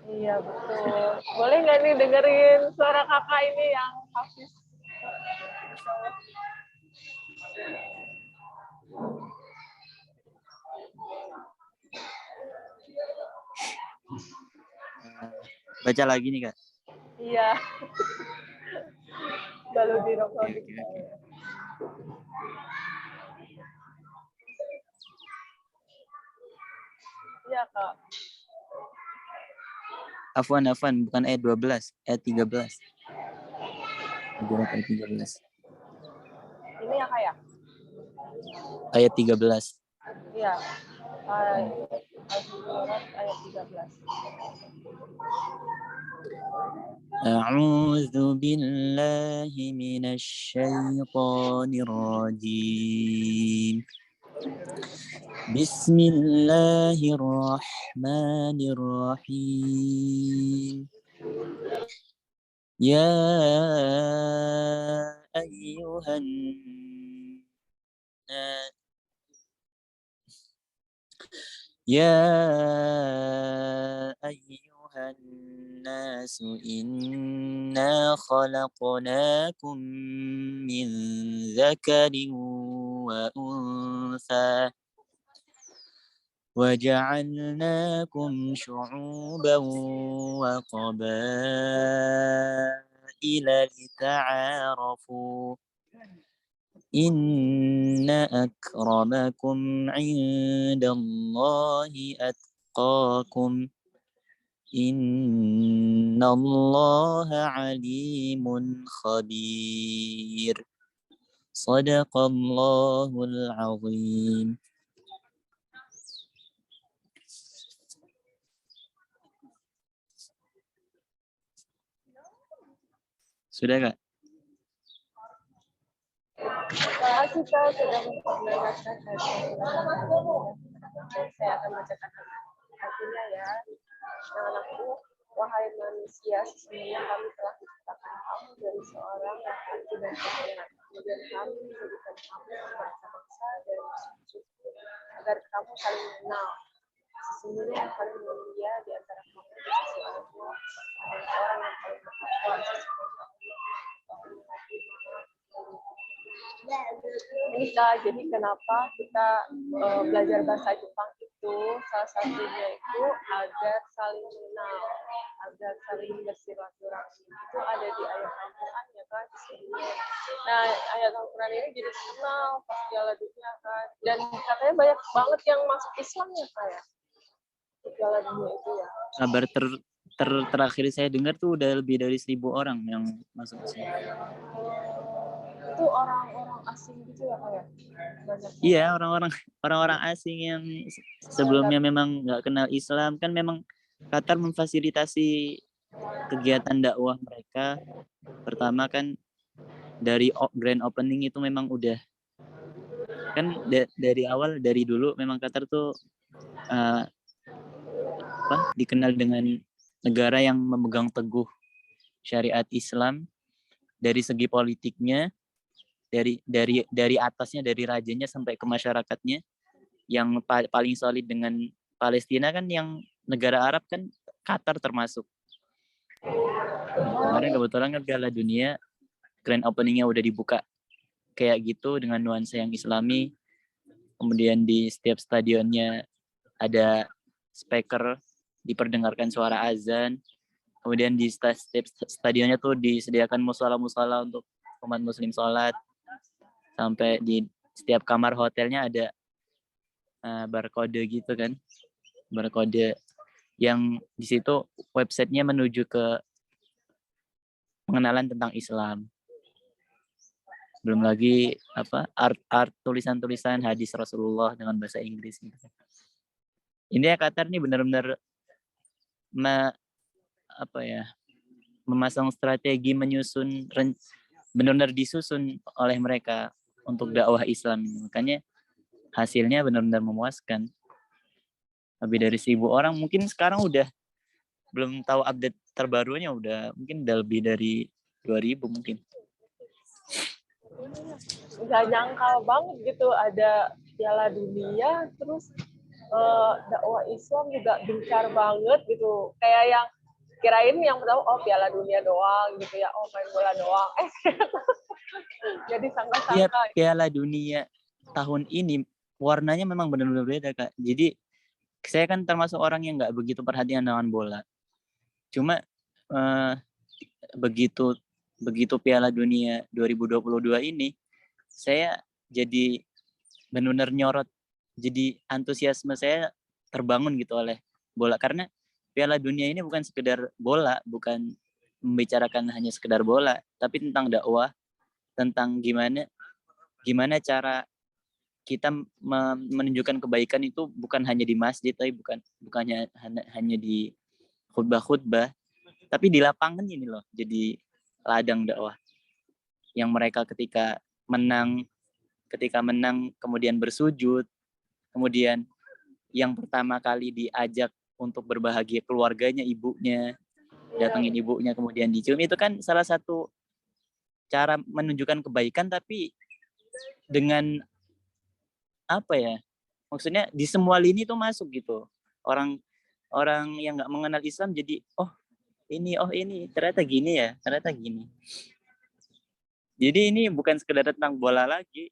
[SPEAKER 1] Iya betul. Boleh nggak nih dengerin suara kakak ini yang hafiz?
[SPEAKER 3] Baca lagi nih Kak.
[SPEAKER 1] Iya. Lalu direkoding. Iya Kak.
[SPEAKER 3] Afwan, bukan ayat 12, ayat 13. Ayat 13.
[SPEAKER 1] Ini ya Kak ya?
[SPEAKER 3] Ayat 13.
[SPEAKER 1] Iya. Ayat 13.
[SPEAKER 3] A'udzu billahi minasy syaithanir rajim. Bismillahirrahmanirrahim. Ya ayyuhan nasu inna khalaqnakum min dzakarin وأنثى وجعلناكم شعوبا وقبائل لتعارفوا إن أكرمكم عند الله أتقاكم إن الله عليم خبير صدق الله العظيم. Sudah Kak?
[SPEAKER 1] Terima kasih Kak sudah memperkenalkan saya akan bacakan artinya ya. Anakku, wahai manusia, sesungguhnya kami telah menciptakan kamu dari seorang laki-laki dan perempuan. Kemudian kami menjadikan kamu berbangsa-bangsa dan suku agar kamu saling mengenal. Sesungguhnya yang paling mulia di antara kamu di sisi Allah adalah orang yang paling bertakwa. Ini Kak, jadi kenapa kita belajar bahasa Jepang itu salah satunya itu agar saling mengenal, agar saling bersilaturahmi. Itu ada di ayat Al-Quran ya kan. Nah ayat Al-Quran ini jadi terkenal pas Piala Dunia kan, dan katanya banyak banget yang masuk Islam ya Kak ya, di Piala Dunia itu ya.
[SPEAKER 3] Kabar terakhir saya dengar tuh udah lebih dari 1.000 orang yang masuk Islam.
[SPEAKER 1] Itu orang-orang asing gitu ya Kak ya?
[SPEAKER 3] Iya, orang-orang asing yang sebelumnya memang nggak kenal Islam, kan memang Qatar memfasilitasi kegiatan dakwah mereka. Pertama kan dari grand opening itu memang udah kan dari awal, dari dulu memang Qatar tuh dikenal dengan negara yang memegang teguh syariat Islam dari segi politiknya, dari atasnya, dari rajanya sampai ke masyarakatnya. Yang paling solid dengan Palestina kan, yang negara Arab kan Qatar termasuk. Kemarin kebetulan kan Piala Dunia grand openingnya udah dibuka kayak gitu dengan nuansa yang Islami. Kemudian di setiap stadionnya ada speaker, diperdengarkan suara azan. Kemudian di setiap stadionnya tuh disediakan musala-musala untuk umat muslim sholat. Sampai di setiap kamar hotelnya ada barcode gitu kan. Barcode yang di situ websitenya menuju ke pengenalan tentang Islam. Belum lagi art tulisan-tulisan hadis Rasulullah dengan bahasa Inggris gitu. Ini ya Qatar nih benar-benar memasang strategi, menyusun, benar-benar disusun oleh mereka untuk dakwah Islam. Makanya hasilnya benar-benar memuaskan. Lebih dari 1.000 orang, mungkin sekarang udah belum tahu update terbarunya, mungkin udah lebih dari 2.000 mungkin.
[SPEAKER 1] Nggak nyangkal banget gitu ada Piala Dunia, terus dakwah Islam juga gencar banget gitu. Kayak yang kirain yang pertama Piala Dunia doang gitu ya, main bola doang. Jadi sangka-sangka.
[SPEAKER 3] Iya, Piala Dunia tahun ini warnanya memang benar-benar beda Kak. Jadi saya kan termasuk orang yang nggak begitu perhatian dengan bola. Cuma begitu Piala Dunia 2022 ini, saya jadi benar-benar nyorot. Jadi antusiasme saya terbangun gitu oleh bola, karena Piala Dunia ini bukan sekedar bola, bukan membicarakan hanya sekedar bola, tapi tentang dakwah, tentang gimana cara kita menunjukkan kebaikan itu bukan hanya di masjid, tapi bukannya hanya di khutbah-khutbah, tapi di lapangan ini loh, jadi ladang dakwah. Yang mereka ketika menang kemudian bersujud, kemudian yang pertama kali diajak untuk berbahagia keluarganya, ibunya, datengin ibunya, kemudian dicium, itu kan salah satu cara menunjukkan kebaikan, tapi dengan maksudnya di semua lini tuh masuk gitu. Orang yang nggak mengenal Islam jadi ini ternyata gini ya, ternyata gini. Jadi ini bukan sekedar tentang bola lagi.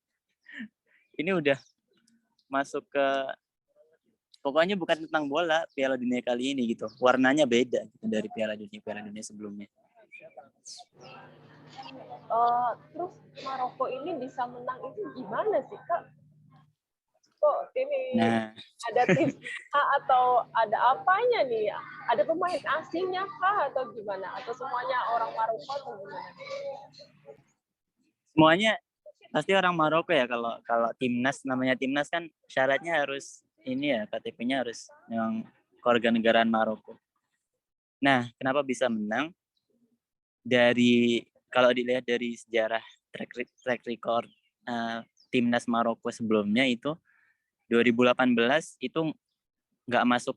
[SPEAKER 3] ini udah masuk ke, pokoknya bukan tentang bola Piala Dunia kali ini gitu. Warnanya beda gitu dari Piala Dunia sebelumnya.
[SPEAKER 1] Terus Maroko ini bisa menang itu gimana sih Kak? Kok ini ada tim atau ada apanya nih? Ada pemain asingnya kah atau gimana? Atau semuanya orang Maroko atau gimana?
[SPEAKER 3] Semuanya pasti orang Maroko ya. Kalau timnas, namanya timnas kan syaratnya harus ini ya, KTP-nya harus yang kewarganegaraan Maroko. Nah, kenapa bisa menang? Kalau dilihat dari sejarah track record timnas Maroko sebelumnya itu 2018 itu nggak masuk,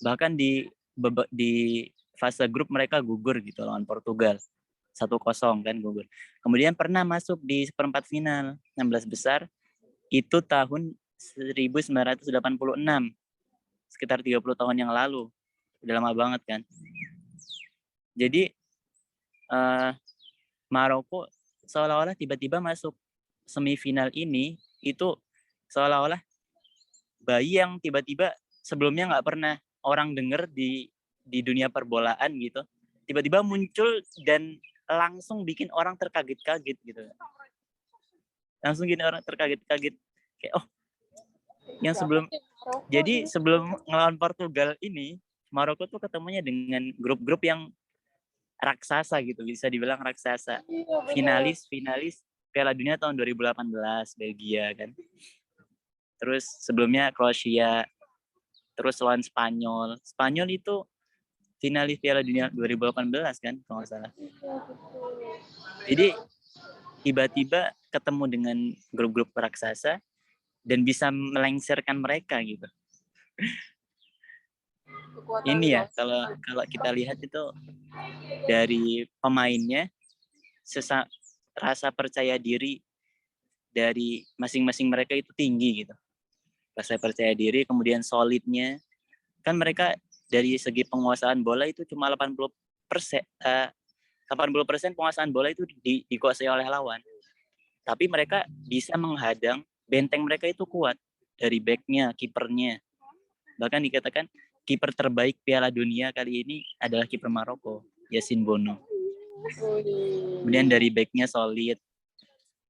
[SPEAKER 3] bahkan di fase grup mereka gugur gitu lawan Portugal 1-0 kan gugur. Kemudian pernah masuk di seperempat final 16 besar itu tahun 1986, sekitar 30 tahun yang lalu, udah lama banget kan. Jadi Maroko seolah-olah tiba-tiba masuk semifinal ini itu seolah-olah bayi yang tiba-tiba sebelumnya nggak pernah orang dengar di dunia perbolaan gitu, tiba-tiba muncul dan langsung bikin orang terkaget-kaget gitu. Langsung bikin orang terkaget-kaget kayak yang jadi sebelum ngelawan Portugal ini Maroko tuh ketemunya dengan grup-grup yang raksasa gitu, bisa dibilang raksasa. Finalis Piala Dunia tahun 2018 Belgia kan. Terus sebelumnya Kroasia, terus lawan Spanyol. Spanyol itu finalis Piala Dunia 2018 kan kalau nggak salah. Jadi tiba-tiba ketemu dengan grup-grup raksasa dan bisa melengsarkan mereka gitu. Ini ya kalau kita lihat itu dari pemainnya, rasa percaya diri dari masing-masing mereka itu tinggi gitu. Rasa percaya diri, kemudian solidnya. Kan mereka dari segi penguasaan bola itu cuma 80% penguasaan bola itu dikuasai oleh lawan. Tapi mereka bisa menghadang, benteng mereka itu kuat. Dari backnya, kipernya. Bahkan dikatakan kiper terbaik Piala Dunia kali ini adalah kiper Maroko, Yassine Bono. Kemudian dari backnya solid,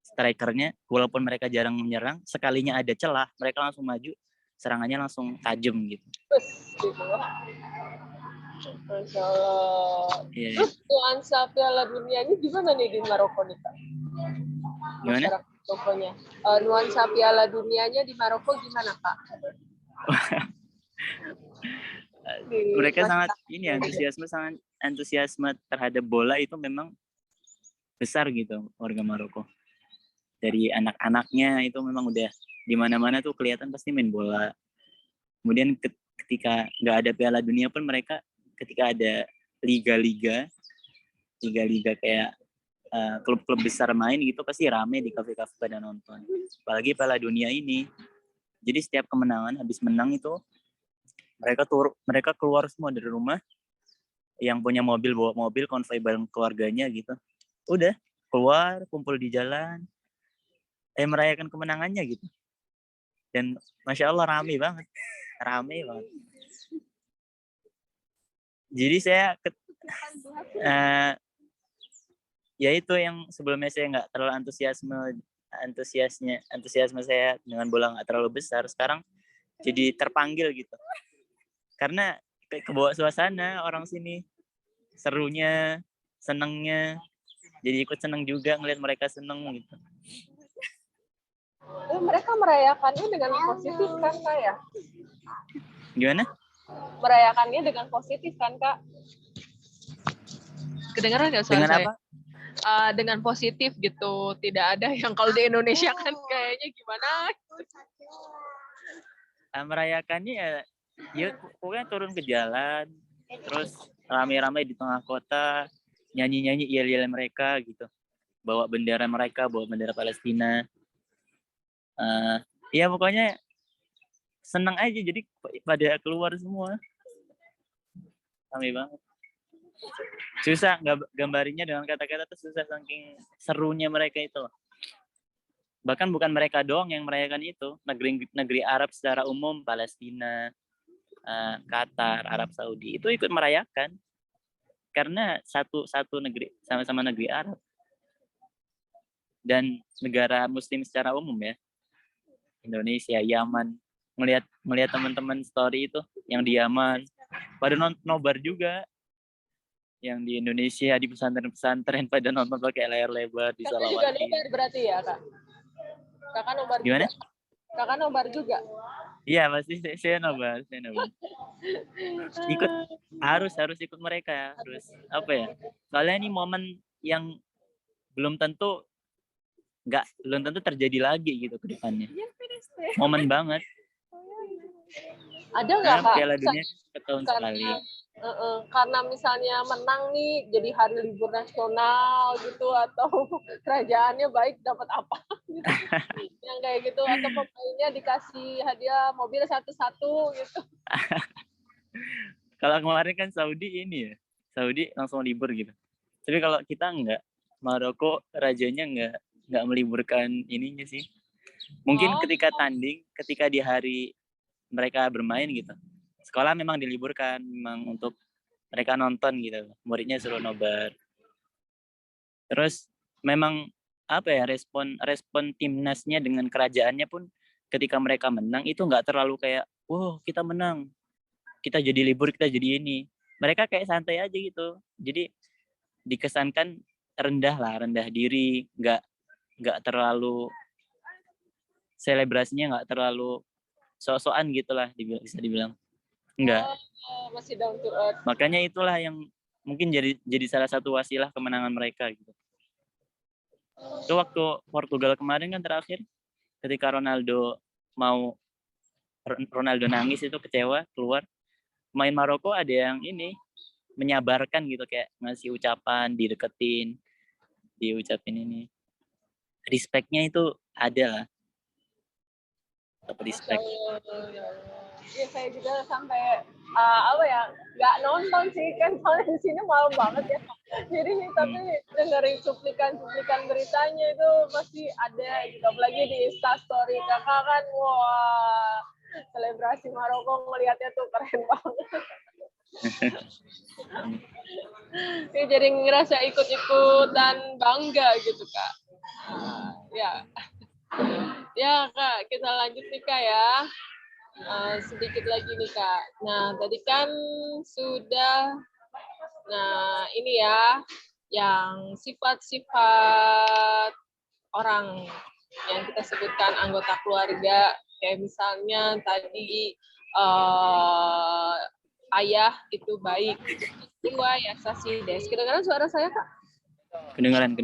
[SPEAKER 3] strikernya walaupun mereka jarang menyerang, sekalinya ada celah mereka langsung maju, serangannya langsung tajam gitu.
[SPEAKER 1] Masya Allah. Yeah. Terus nuansa Piala Dunia ini gimana nih di Maroko nih Kak?
[SPEAKER 3] Gimana?
[SPEAKER 1] Pokoknya nuansa Piala Dunianya di Maroko gimana Kak?
[SPEAKER 3] Mereka sangat antusiasme terhadap bola itu memang besar gitu warga Maroko. Dari anak-anaknya itu memang udah di mana-mana tuh kelihatan pasti main bola. Kemudian ketika nggak ada Piala Dunia pun mereka ketika ada liga-liga kayak klub-klub besar main gitu pasti rame di kafe-kafe pada nonton. Apalagi Piala Dunia ini. Jadi setiap kemenangan habis menang itu mereka keluar semua dari rumah, yang punya mobil bawa mobil, konvoi bareng keluarganya gitu. Udah keluar kumpul di jalan, merayakan kemenangannya gitu. Dan Masya Allah rame banget. Jadi saya ya itu yang sebelumnya saya nggak terlalu antusiasme saya dengan bola nggak terlalu besar, sekarang jadi terpanggil gitu. Karena kebawa suasana orang sini, serunya, senengnya, jadi ikut seneng juga ngeliat mereka seneng gitu.
[SPEAKER 1] Mereka merayakannya dengan positif kan Kak ya?
[SPEAKER 3] Gimana?
[SPEAKER 1] Merayakannya dengan positif kan Kak? Kedengaran nggak suara
[SPEAKER 3] dengan
[SPEAKER 1] saya?
[SPEAKER 3] Apa?
[SPEAKER 1] Dengan positif gitu, tidak ada yang kalau di Indonesia kan kayaknya gimana?
[SPEAKER 3] Merayakannya ya pokoknya turun ke jalan, terus rame-rame di tengah kota, nyanyi-nyanyi yel-yel mereka gitu, bawa bendera mereka, bawa bendera Palestina. Ya pokoknya seneng aja, jadi pada keluar semua. Rame banget. Susah nggak gambarinya dengan kata-kata tuh, susah saking serunya mereka itu loh. Bahkan bukan mereka doang yang merayakan itu, negeri Arab secara umum, Palestina, Qatar, Arab Saudi itu ikut merayakan karena satu negeri, sama-sama negeri Arab dan negara Muslim secara umum ya, Indonesia, Yaman. Melihat teman-teman story itu yang di Yaman pada nobar juga, yang di Indonesia di pesantren-pesantren pada nonton pakai layar lebar di
[SPEAKER 1] Kakak juga
[SPEAKER 3] salawatin.
[SPEAKER 1] nobar berarti ya, Kak? Kakak nobar
[SPEAKER 3] Gimana?
[SPEAKER 1] juga? Kakak nobar juga?
[SPEAKER 3] Iya, pasti saya nobar. Ikut, harus ikut mereka, harus apa ya? Soalnya ini momen yang belum tentu terjadi lagi gitu ke depannya. Momen banget.
[SPEAKER 1] Ada nggak,
[SPEAKER 3] Karena
[SPEAKER 1] Kak?
[SPEAKER 3] Piala Dunia setahun sekali.
[SPEAKER 1] Karena misalnya menang nih jadi hari libur nasional gitu, atau kerajaannya baik dapat apa gitu. Yang kayak gitu, atau pemainnya dikasih hadiah mobil satu-satu gitu.
[SPEAKER 3] Kalau kemarin kan Saudi ini ya, Saudi langsung libur gitu. Tapi kalau kita enggak, Maroko rajanya enggak meliburkan ininya sih. Mungkin ketika tanding, ketika di hari mereka bermain gitu, sekolah memang diliburkan, memang untuk mereka nonton gitu, muridnya suruh nobar. Terus memang apa ya, respon timnasnya dengan kerajaannya pun ketika mereka menang itu nggak terlalu kayak, wow kita menang, kita jadi libur, kita jadi ini. Mereka kayak santai aja gitu. Jadi dikesankan rendah diri, nggak terlalu selebrasinya, nggak terlalu sok-sokan gitulah, bisa dibilang. Enggak.
[SPEAKER 1] Masih down to earth.
[SPEAKER 3] Makanya itulah yang mungkin jadi salah satu wasilah kemenangan mereka gitu. Itu waktu Portugal kemarin kan terakhir, ketika Ronaldo nangis itu kecewa keluar, main Maroko ada yang ini menyabarkan gitu, kayak ngasih ucapan, diucapin ini. Respect-nya itu ada lah. Respect.
[SPEAKER 1] Ya, saya juga sampai nggak nonton sih kan, soalnya di sini malam banget ya. Jadi tapi dengerin cuplikan beritanya itu masih ada gitu. Apalagi di Instastory kakak kan, wah selebrasi Maroko ngelihatnya tuh keren banget. Ya, jadi ngerasa ikut-ikutan bangga gitu Kak. Ya Kak, kita lanjut nih Kak ya. Sedikit lagi nih Kak. Nah tadi kan sudah, nah ini ya, yang sifat-sifat orang yang kita sebutkan anggota keluarga, kayak misalnya tadi ayah itu baik, jiwa ya sasides. Kedengaran suara saya Kak?
[SPEAKER 3] Kedengaran.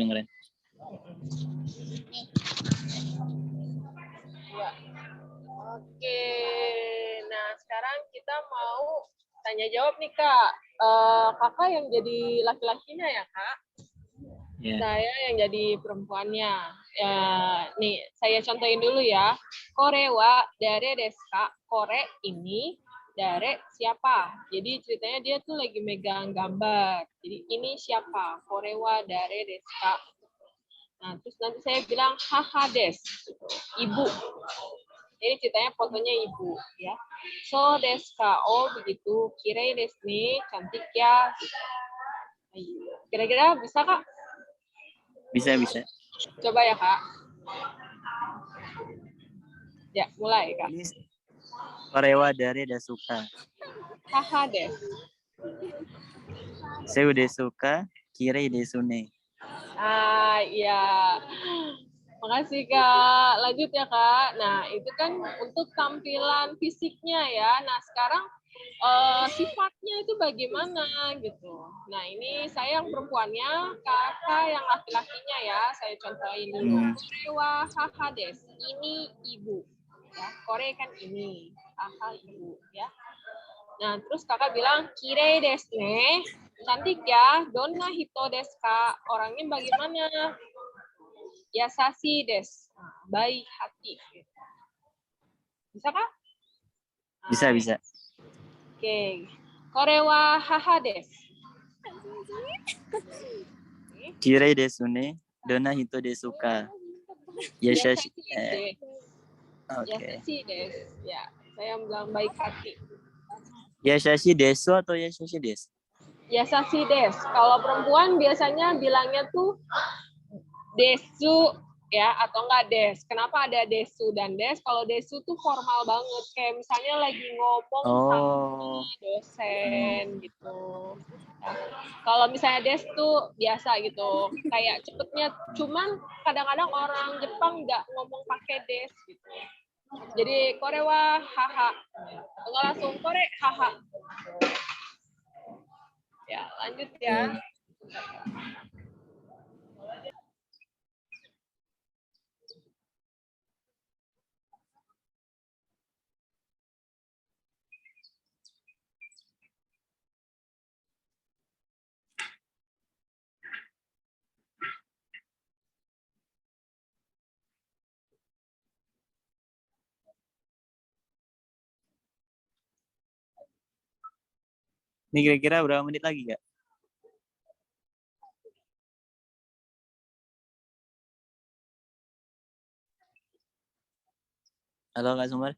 [SPEAKER 1] Ya. Oke, nah sekarang kita mau tanya jawab nih Kak. Kakak yang jadi laki-lakinya ya Kak? Yeah. Saya yang jadi perempuannya. Ya, nih saya contohin dulu ya. Korewa dare desu ka. Kore ini dare siapa? Jadi ceritanya dia tuh lagi megang gambar. Jadi ini siapa? Korewa dare desu ka. Nah, terus nanti saya bilang haha des, ibu. Jadi ceritanya fotonya ibu, ya. So desu ka, oh begitu. Kirei desu nih, cantik ya. Kira-kira bisa Kak?
[SPEAKER 3] Bisa.
[SPEAKER 1] Coba ya Kak. Ya, mulai Kak.
[SPEAKER 3] Korewa dare dasuka.
[SPEAKER 1] Haha des.
[SPEAKER 3] Seu desuka, kirei desu ne.
[SPEAKER 1] Iya. Makasih Kak. Lanjut ya Kak. Nah, itu kan untuk tampilan fisiknya ya. Nah, sekarang sifatnya itu bagaimana gitu. Nah, ini saya yang perempuannya, kakak yang laki-lakinya ya. Saya contohin dulu. Korewa haha des. Ini ibu. Ya, Kore kan ini. Haha ibu ya. Nah, terus kakak bilang kirei desu ne. Cantik ya. Donna hito desu ka. Orangnya bagaimana? Yasashi desu. Baik hati. Bisa Kak?
[SPEAKER 3] Bisa.
[SPEAKER 1] Oke. Kore wa haha desu.
[SPEAKER 3] Kirei desu ne, donna hito desu ka. Yasashi.
[SPEAKER 1] Des.
[SPEAKER 3] Oke.
[SPEAKER 1] Yasashi des. Ya, saya bilang baik hati.
[SPEAKER 3] Yasashi desu atau Yasashi des?
[SPEAKER 1] Yasashi des. Kalau perempuan biasanya bilangnya tuh desu ya atau enggak des. Kenapa ada desu dan des? Kalau desu tuh formal banget, kayak misalnya lagi ngomong sama dosen gitu. Ya. Kalau misalnya des tuh biasa gitu, kayak cepetnya. Cuman kadang-kadang orang Jepang nggak ngomong pakai des gitu. Jadi kore wa haha. Enggak langsung kore haha. Ya, lanjut ya.
[SPEAKER 3] Ini kira-kira berapa menit lagi, Kak? Halo, Kak Sumber.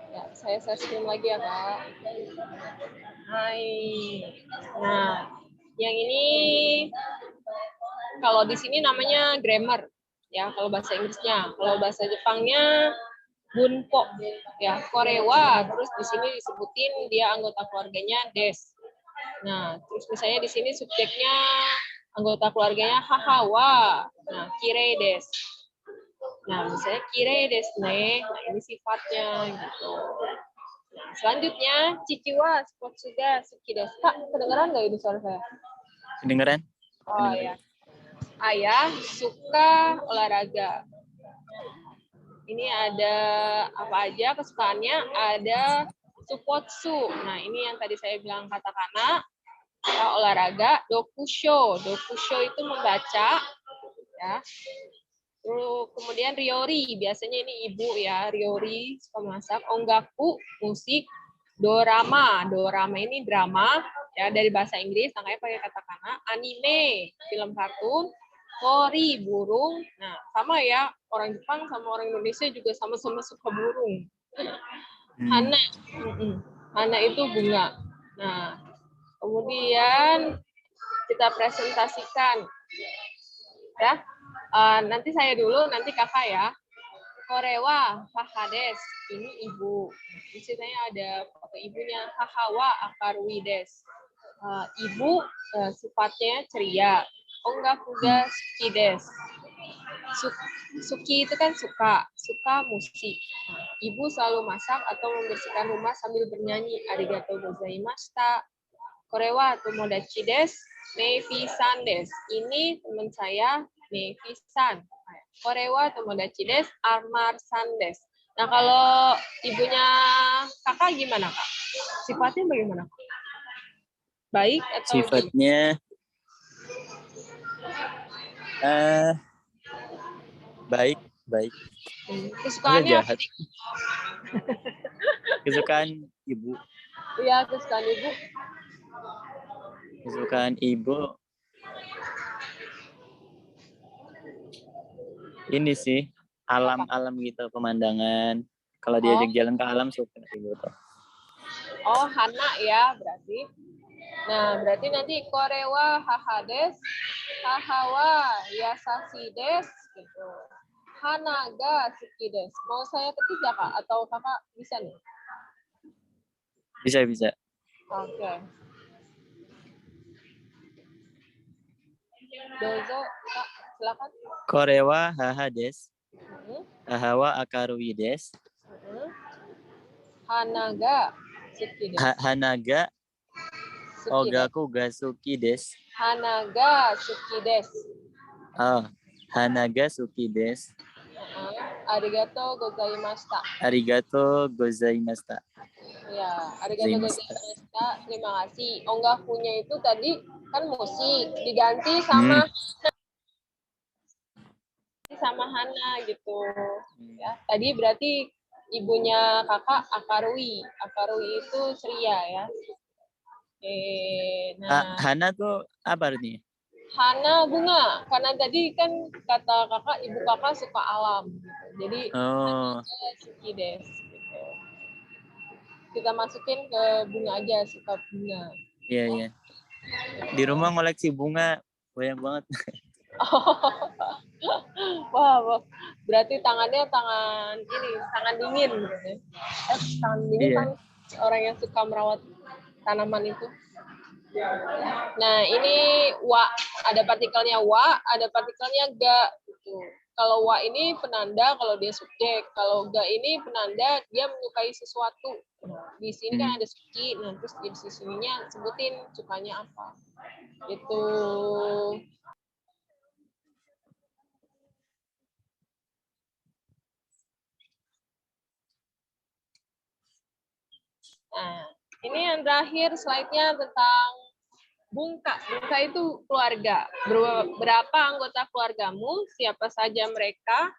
[SPEAKER 1] Ya, saya screen lagi ya, Kak. Hai. Nah, yang ini kalau di sini namanya grammar ya, kalau bahasa Inggrisnya. Kalau bahasa Jepangnya bunpo ya, korewa. Terus di sini disebutin dia anggota keluarganya des. Nah, terus misalnya di sini subjeknya anggota keluarganya hahawa. Nah, kirei des. Nah, misalnya kirei desu ne. Nah, ini sifatnya gitu. Nah, selanjutnya Cici wa spotsu ga suki desu. Kak, kedengeran nggak ini suara saya?
[SPEAKER 3] Kedengeran?
[SPEAKER 1] Oh ya. Ayah suka olahraga. Ini ada apa aja kesukaannya? Ada supotsu. Nah, ini yang tadi saya bilang katakana, olahraga, dokusho. Dokusho itu membaca ya. Terus kemudian Riori, biasanya ini ibu ya, Riori suka masak. Ongaku, musik. Dorama, dorama ini drama ya, dari bahasa Inggris, makanya pakai katakana. Anime, film kartun. Kori, burung. Nah, sama ya, orang Jepang sama orang Indonesia juga sama-sama suka burung. Hana, hana itu bunga. Nah, kemudian kita presentasikan ya. Nanti saya dulu, nanti kakak ya. Korewa hahades, ini ibu. Di sini ada foto ibunya. Hahawa akarui des. Ibu sifatnya ceria. Ongakuga suki des. Suki itu kan suka, suka musik. Ibu selalu masak atau membersihkan rumah sambil bernyanyi. Arigatou gozaimashita. Korewa tomodachi des. Meifi-san des. Ini teman saya, Meifi-san. Korewa tomodachi des, Armar-san des. Nah, kalau ibunya kakak gimana, Kak? Sifatnya bagaimana, Kak? Baik atau
[SPEAKER 3] sifatnya baik.
[SPEAKER 1] Kesukaannya
[SPEAKER 3] jahat. Kesukaan ibu.
[SPEAKER 1] Iya, kesukaan ibu.
[SPEAKER 3] Kesukaan ibu ini sih, alam-alam gitu, pemandangan. Kalau diajak jalan ke alam suka ibu tuh.
[SPEAKER 1] Oh, hana ya berarti. Nah, berarti nanti korewa hahades, hahawa yasashi des gitu. Hanaga suki des. Mau saya ketik ya, Kak? Atau kakak bisa nih?
[SPEAKER 3] Bisa.
[SPEAKER 1] Oke. Dozo, Kak, silakan.
[SPEAKER 3] Korewa haha des. Hahawa akarui des.
[SPEAKER 1] Hanaga suki des.
[SPEAKER 3] Hanaga ogaku ga suki des.
[SPEAKER 1] Hanaga suki des.
[SPEAKER 3] Oh, hanaga suki des.
[SPEAKER 1] Arigatou gozaimashita.
[SPEAKER 3] Arigatou gozaimashita.
[SPEAKER 1] Ya, arigatou gozaimashita. Terima kasih. Ongakunya itu tadi kan musik, diganti sama sama hana gitu. Ya, tadi berarti ibunya kakak Akarwi. Akarwi itu ceria ya. Oke, nah
[SPEAKER 3] Hana tuh apa artinya?
[SPEAKER 1] Hana bunga, karena tadi kan kata kakak, ibu kakak suka alam, gitu. Jadi
[SPEAKER 3] Oh,
[SPEAKER 1] Suki Des. Gitu. Kita masukin ke bunga aja, suka bunga.
[SPEAKER 3] iya iya. Di rumah ngoleksi bunga banyak banget.
[SPEAKER 1] Wah, wah, berarti tangannya tangan dingin. Gitu. Tangan dingin kan
[SPEAKER 3] Iya.
[SPEAKER 1] orang yang suka merawat tanaman itu. Nah, ini wa, ada partikelnya wa, ada partikelnya ga. Gitu. Kalau wa ini penanda, kalau dia subjek. Kalau ga ini penanda, dia menyukai sesuatu. Di sini kan ada suki, nah terus di sininya sebutin sukanya apa. Gitu. Nah, ini yang terakhir slide-nya tentang Bungka. Bungka itu keluarga. Berapa anggota keluargamu? Siapa saja mereka?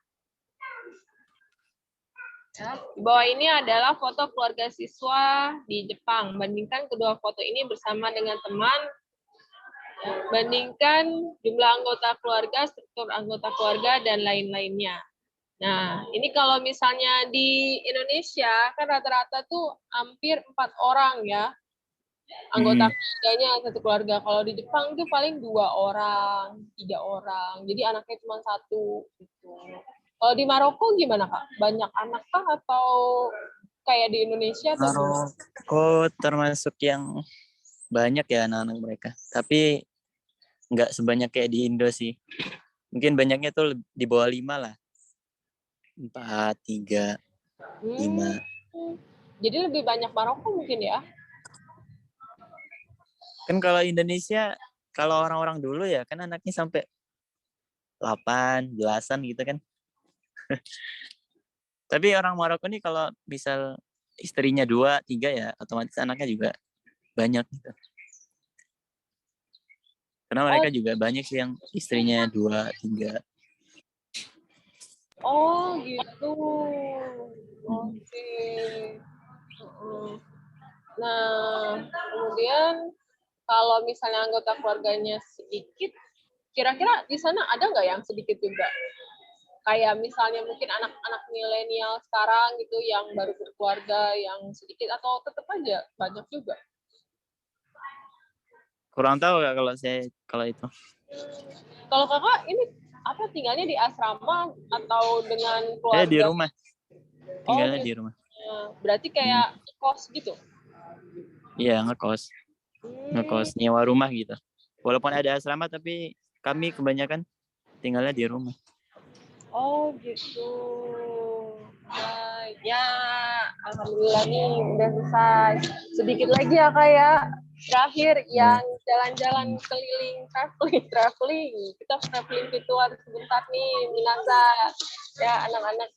[SPEAKER 1] Ya. Di bawah ini adalah foto keluarga siswa di Jepang. Bandingkan kedua foto ini bersama dengan teman. Ya. Bandingkan jumlah anggota keluarga, struktur anggota keluarga, dan lain-lainnya. Nah, ini kalau misalnya di Indonesia, kan rata-rata tuh hampir 4 orang ya. Anggota keluarganya satu keluarga. Kalau di Jepang tuh paling 2 orang, 3 orang. Jadi anaknya cuma 1 gitu. Kalau di Maroko gimana, Kak? Banyak anak kah atau kayak di Indonesia atau gimana?
[SPEAKER 3] Maroko termasuk yang banyak ya anak-anak mereka. Tapi nggak sebanyak kayak di Indo sih. Mungkin banyaknya tuh di bawah 5 lah. 4, 3, 5.
[SPEAKER 1] Jadi lebih banyak Maroko mungkin ya?
[SPEAKER 3] Kan kalau Indonesia, kalau orang-orang dulu ya kan anaknya sampai 8, belasan gitu kan. Tapi orang Maroko nih kalau misal istrinya 2, 3 ya otomatis anaknya juga banyak gitu. Karena
[SPEAKER 1] Oh,
[SPEAKER 3] mereka juga banyak sih yang istrinya 2, 3.
[SPEAKER 1] oh gitu. Oke. Nah, kemudian kalau misalnya anggota keluarganya sedikit, kira-kira di sana ada nggak yang sedikit juga? Kayak misalnya mungkin anak-anak milenial sekarang gitu yang baru berkeluarga yang sedikit atau tetap aja banyak juga?
[SPEAKER 3] Kurang tahu gak kalau itu.
[SPEAKER 1] Kalau kakak ini apa tinggalnya di asrama atau dengan
[SPEAKER 3] Saya di
[SPEAKER 1] keluarga?
[SPEAKER 3] rumah,
[SPEAKER 1] Oh
[SPEAKER 3] tinggalnya di
[SPEAKER 1] gitu.
[SPEAKER 3] rumah.
[SPEAKER 1] Berarti kayak kos gitu?
[SPEAKER 3] Iya, ngekos nyewa rumah gitu. Walaupun ada asrama tapi kami kebanyakan tinggalnya di rumah.
[SPEAKER 1] Oh gitu. Ya, alhamdulillah nih udah selesai. Sedikit lagi ya kak ya. Terakhir yang jalan-jalan keliling traveling. Kita traveling virtual sebentar nih, Minasa. Ya anak-anak.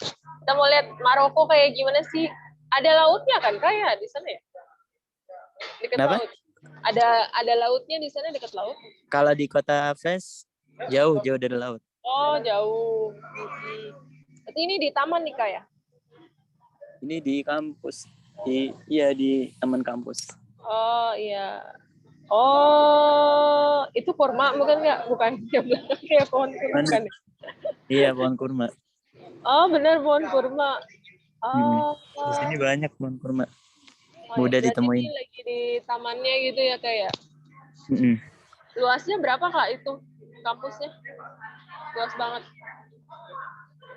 [SPEAKER 1] Kita mau lihat Maroko kayak gimana sih? Ada lautnya kan kak ya di sana ya? Dekat
[SPEAKER 3] Kenapa?
[SPEAKER 1] laut. Ada lautnya di sana dekat laut?
[SPEAKER 3] Kalau di kota Fes jauh dari laut.
[SPEAKER 1] Oh jauh. Berarti ini di taman nih kak ya?
[SPEAKER 3] Ini di kampus. Di taman kampus.
[SPEAKER 1] Oh iya. Oh, itu kurma bukan nggak? Bukan kayak pohon kurma
[SPEAKER 3] Mana?
[SPEAKER 1] kan?
[SPEAKER 3] Iya, pohon kurma.
[SPEAKER 1] Oh, benar pohon kurma. Oh,
[SPEAKER 3] Di sini banyak pohon kurma.
[SPEAKER 1] oh
[SPEAKER 3] Mudah
[SPEAKER 1] berarti ini
[SPEAKER 3] ditemuin.
[SPEAKER 1] lagi di tamannya gitu ya kayak.
[SPEAKER 3] Mm-mm.
[SPEAKER 1] Luasnya berapa kak itu kampusnya? Luas banget.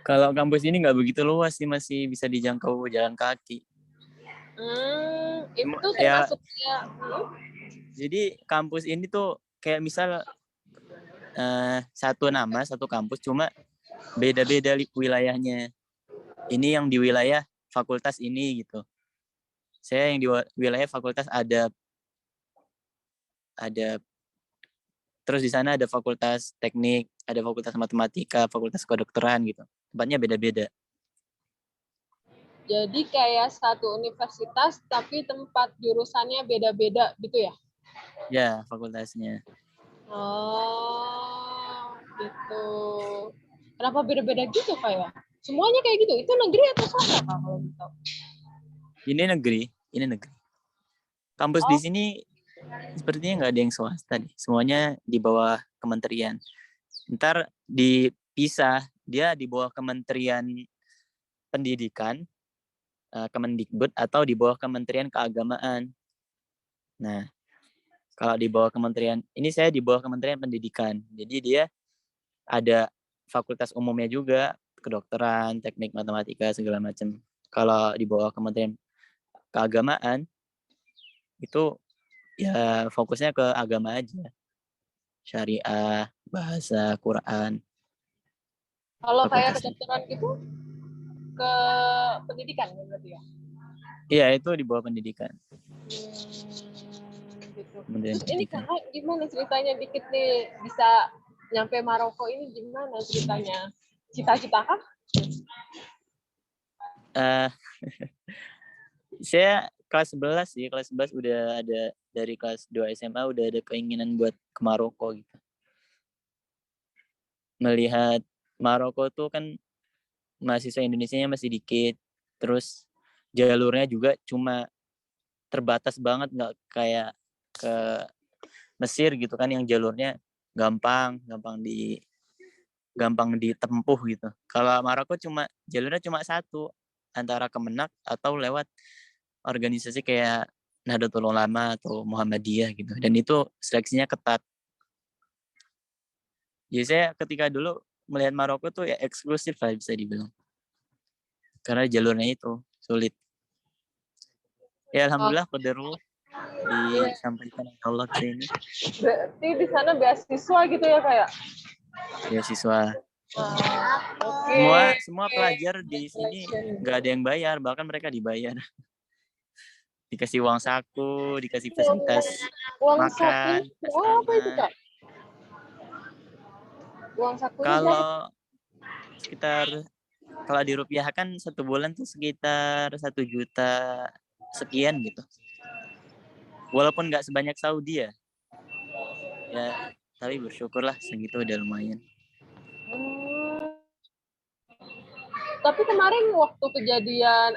[SPEAKER 3] Kalau kampus ini nggak begitu luas sih, masih bisa dijangkau jalan kaki.
[SPEAKER 1] Itu
[SPEAKER 3] Ya,
[SPEAKER 1] termasuk ya.
[SPEAKER 3] jadi kampus ini tuh kayak misal satu nama, satu kampus, cuma beda-beda wilayahnya. Ini yang di wilayah fakultas ini gitu. Saya yang di wilayah fakultas ada terus di sana ada fakultas teknik, ada fakultas matematika, fakultas kedokteran gitu. Tempatnya beda-beda.
[SPEAKER 1] Jadi kayak satu universitas tapi tempat jurusannya beda-beda gitu ya?
[SPEAKER 3] Ya, fakultasnya.
[SPEAKER 1] Oh, gitu. Kenapa beda-beda gitu kayak? Semuanya kayak gitu. Itu negeri atau swasta Kak kalau gitu?
[SPEAKER 3] Ini negeri. Kampus di sini sepertinya nggak ada yang swasta deh. Semuanya di bawah kementerian. Ntar dipisah, dia di bawah Kementerian Pendidikan, Kemendikbud, atau di bawah Kementerian Keagamaan. Nah, kalau di bawah kementerian, ini saya di bawah Kementerian Pendidikan. Jadi dia ada fakultas umumnya juga, kedokteran, teknik matematika, segala macam. Kalau di bawah Kementerian Keagamaan, itu ya fokusnya ke agama aja. Syariah, bahasa, Quran.
[SPEAKER 1] Kalau kayak
[SPEAKER 3] Fakultasnya.
[SPEAKER 1] kedokteran gitu ke pendidikan ya berarti ya?
[SPEAKER 3] Iya, itu di bawah pendidikan.
[SPEAKER 1] Gitu.
[SPEAKER 3] Kementerian
[SPEAKER 1] Terus ini
[SPEAKER 3] Pendidikan.
[SPEAKER 1] Kakak gimana ceritanya dikit nih bisa nyampe Maroko ini gimana ceritanya? Cita-cita kah?
[SPEAKER 3] Eh, saya kelas 11 sih, kelas 11 udah ada, dari kelas 2 SMA udah ada keinginan buat ke Maroko gitu. Melihat Maroko tuh kan mahasiswa Indonesianya masih dikit, terus jalurnya juga cuma terbatas banget, nggak kayak ke Mesir gitu kan yang jalurnya gampang ditempuh gitu. Kalau Maroko jalurnya cuma satu, antara Kemenak atau lewat organisasi kayak Nahdlatul Ulama atau Muhammadiyah gitu. Dan itu seleksinya ketat. Jadi saya ketika dulu melihat Maroko tuh ya eksklusif lah bisa dibilang. Karena jalurnya itu sulit. Ya alhamdulillah qadarullah disampaikan oleh Allah ke sini.
[SPEAKER 1] Berarti di sana beasiswa gitu ya kayak?
[SPEAKER 3] Beasiswa. Semua pelajar di sini nggak ada yang bayar, bahkan mereka dibayar. Dikasih uang saku, dikasih fasilitas
[SPEAKER 1] Uang saku
[SPEAKER 3] makan,
[SPEAKER 1] berapa itu
[SPEAKER 3] asrama.
[SPEAKER 1] Kak? Uang sakunya berapa?
[SPEAKER 3] Kalau sekitar, kalau dirupiahkan 1 bulan tuh sekitar 1 juta sekian gitu. Walaupun nggak sebanyak Saudi ya. Ya, tapi bersyukurlah segitu udah lumayan.
[SPEAKER 1] Tapi kemarin waktu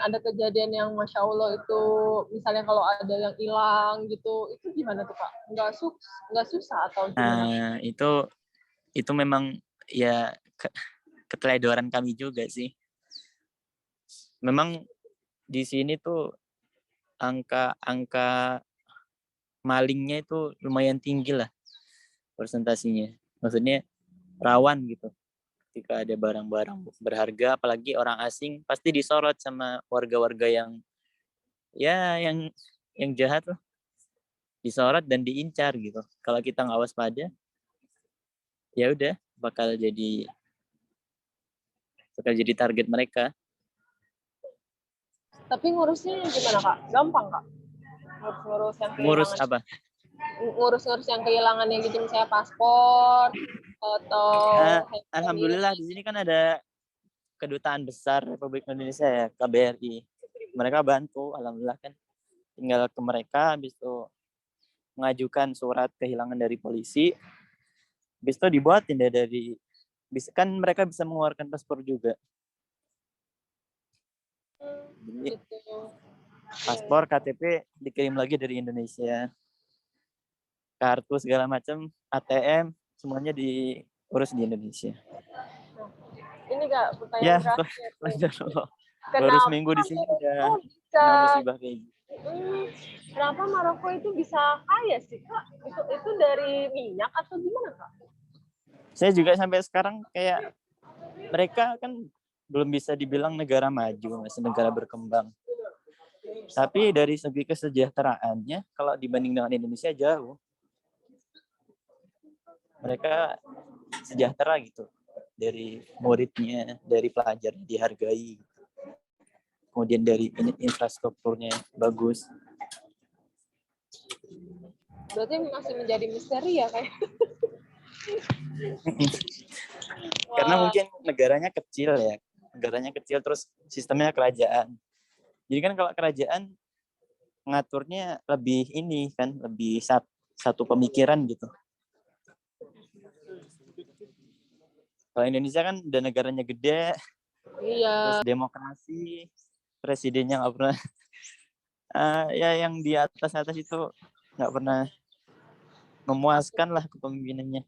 [SPEAKER 1] ada kejadian yang Masya Allah itu, misalnya kalau ada yang hilang gitu, itu gimana tuh Kak? Nggak susah atau gimana?
[SPEAKER 3] Nah, itu memang ya keteledoran kami juga sih. Memang di sini tuh angka malingnya itu lumayan tinggi lah persentasinya. Maksudnya rawan gitu. Ketika ada barang-barang berharga, apalagi orang asing, pasti disorot sama warga-warga yang jahat lah. Disorot dan diincar gitu. Kalau kita nggak waspada, ya udah bakal jadi target mereka.
[SPEAKER 1] Tapi ngurusnya gimana Kak? Gampang Kak? Ngurus yang
[SPEAKER 3] Ngurus
[SPEAKER 1] kehilangan.
[SPEAKER 3] apa?
[SPEAKER 1] Ngurus yang kehilangannya gitu, misalnya paspor atau
[SPEAKER 3] Alhamdulillah di sini kan ada Kedutaan Besar Republik Indonesia ya, KBRI. Mereka bantu, alhamdulillah kan. Tinggal ke mereka, habis itu mengajukan surat kehilangan dari polisi. Habis itu dibuatin deh kan mereka bisa mengeluarkan paspor juga. Jadi paspor, KTP dikirim lagi dari Indonesia. Kartu segala macam, ATM, semuanya diurus di Indonesia.
[SPEAKER 1] Ini Kak, pertanyaan terakhir.
[SPEAKER 3] Baru seminggu di sini udah kena musibah kayak gitu.
[SPEAKER 1] Kenapa Maroko itu bisa kaya sih Kak? Itu dari minyak atau gimana Kak?
[SPEAKER 3] Saya juga sampai sekarang kayak mereka kan belum bisa dibilang negara maju, masih negara berkembang. Tapi dari segi kesejahteraannya, kalau dibanding dengan Indonesia jauh. Mereka sejahtera gitu. Dari muridnya, dari pelajarnya dihargai. Kemudian dari infrastrukturnya bagus.
[SPEAKER 1] Berarti masih menjadi misteri ya kayak.
[SPEAKER 3] Karena mungkin negaranya kecil ya. Negaranya kecil terus sistemnya kerajaan. Jadi kan kalau kerajaan ngaturnya lebih ini kan, lebih satu pemikiran gitu. Kalau Indonesia kan udah negaranya gede,
[SPEAKER 1] Iya.
[SPEAKER 2] Terus demokrasi, presidennya nggak pernah ya yang di atas itu nggak pernah memuaskan lah kepemimpinannya.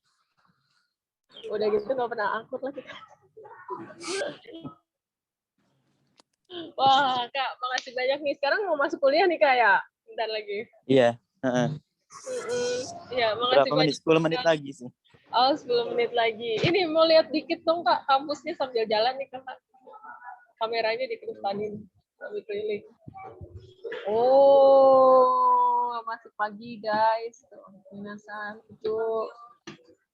[SPEAKER 1] Udah gitu nggak pernah angkut lagi. Wah, Kak, makasih banyak nih. Sekarang mau masuk kuliah nih, Kak, ya? Bentar lagi.
[SPEAKER 2] Iya.
[SPEAKER 1] Iya, makasih
[SPEAKER 2] Berapa menit?
[SPEAKER 1] banyak.
[SPEAKER 2] 10 menit lagi sih.
[SPEAKER 1] Oh, 10 menit lagi. Ini mau lihat dikit dong, Kak, kampusnya sambil jalan nih, Kak. Kameranya dikedepanin sambil keliling. Oh, masih pagi, guys. Minasan itu.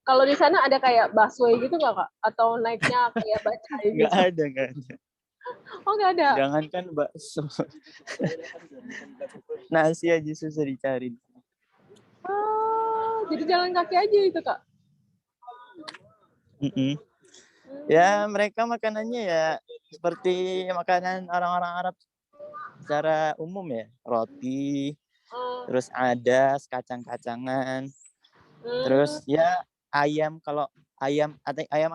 [SPEAKER 1] Kalau di sana ada kayak busway gitu nggak, Kak? Atau naiknya kayak bajai gitu?
[SPEAKER 2] Nggak ada.
[SPEAKER 1] Oh, nggak ada?
[SPEAKER 2] Jangankan bakso. Nasi aja susah dicari.
[SPEAKER 1] Jadi jalan kaki aja itu, Kak?
[SPEAKER 2] Ya, mereka makanannya ya seperti makanan orang-orang Arab secara umum ya. Roti, terus ada kacang-kacangan, terus ya ayam, kalau ayam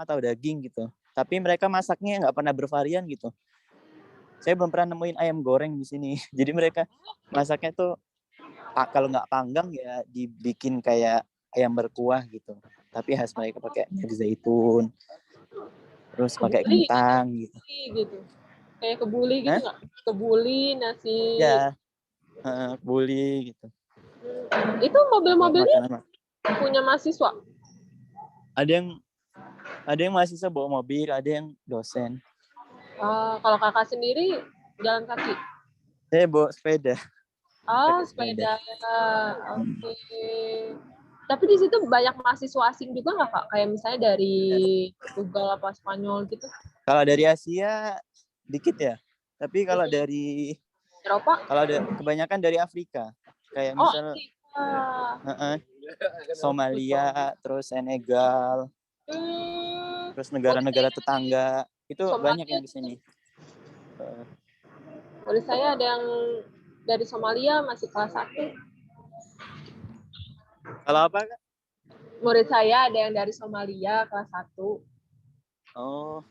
[SPEAKER 2] atau daging gitu. Tapi mereka masaknya nggak pernah bervarian gitu. Saya belum pernah nemuin ayam goreng di sini. Jadi mereka masaknya tuh kalau nggak panggang ya dibikin kayak ayam berkuah gitu. Tapi khas mereka pakai minyak zaitun, terus pakai
[SPEAKER 1] Kebuli,
[SPEAKER 2] kentang gitu.
[SPEAKER 1] Kayak kebuli gitu nggak? Kebuli, nasi.
[SPEAKER 2] Ya, kebuli gitu.
[SPEAKER 1] Itu mobil-mobilnya punya mahasiswa?
[SPEAKER 2] Ada yang mahasiswa bawa mobil, ada yang dosen.
[SPEAKER 1] Kalau kakak sendiri jalan kaki?
[SPEAKER 2] Saya bawa sepeda.
[SPEAKER 1] Sepeda. Oke. Tapi di situ banyak mahasiswa asing juga nggak, Kak? Kayak misalnya dari Portugal apa Spanyol gitu?
[SPEAKER 2] Kalau dari Asia dikit ya. Tapi kalau dari
[SPEAKER 1] Eropa?
[SPEAKER 2] Kalau ada kebanyakan dari Afrika. Kayak misal Somalia, terus Senegal, terus negara-negara tetangga. Itu Somalia banyak yang di sini.
[SPEAKER 1] Menurut saya ada yang dari Somalia masih kelas 1.
[SPEAKER 2] Kalau apa, Kak?
[SPEAKER 1] Murid saya ada yang dari Somalia kelas 1.
[SPEAKER 2] Oh.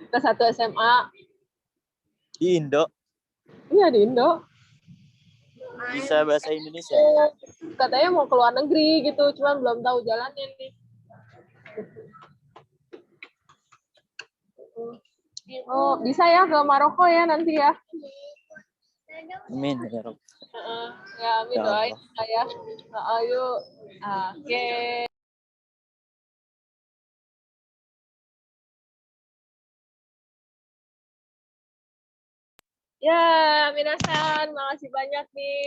[SPEAKER 1] Kelas 1 SMA.
[SPEAKER 2] Di Indo?
[SPEAKER 1] Iya, di Indo.
[SPEAKER 2] Bisa bahasa Indonesia?
[SPEAKER 1] Katanya mau ke luar negeri gitu, cuman belum tahu jalannya nih. Oh, bisa ya ke Maroko ya nanti ya?
[SPEAKER 2] Amin ya Rob.
[SPEAKER 1] Ya, amin, doain saya. Ayo. Oke. Ya, minasan, makasih banyak nih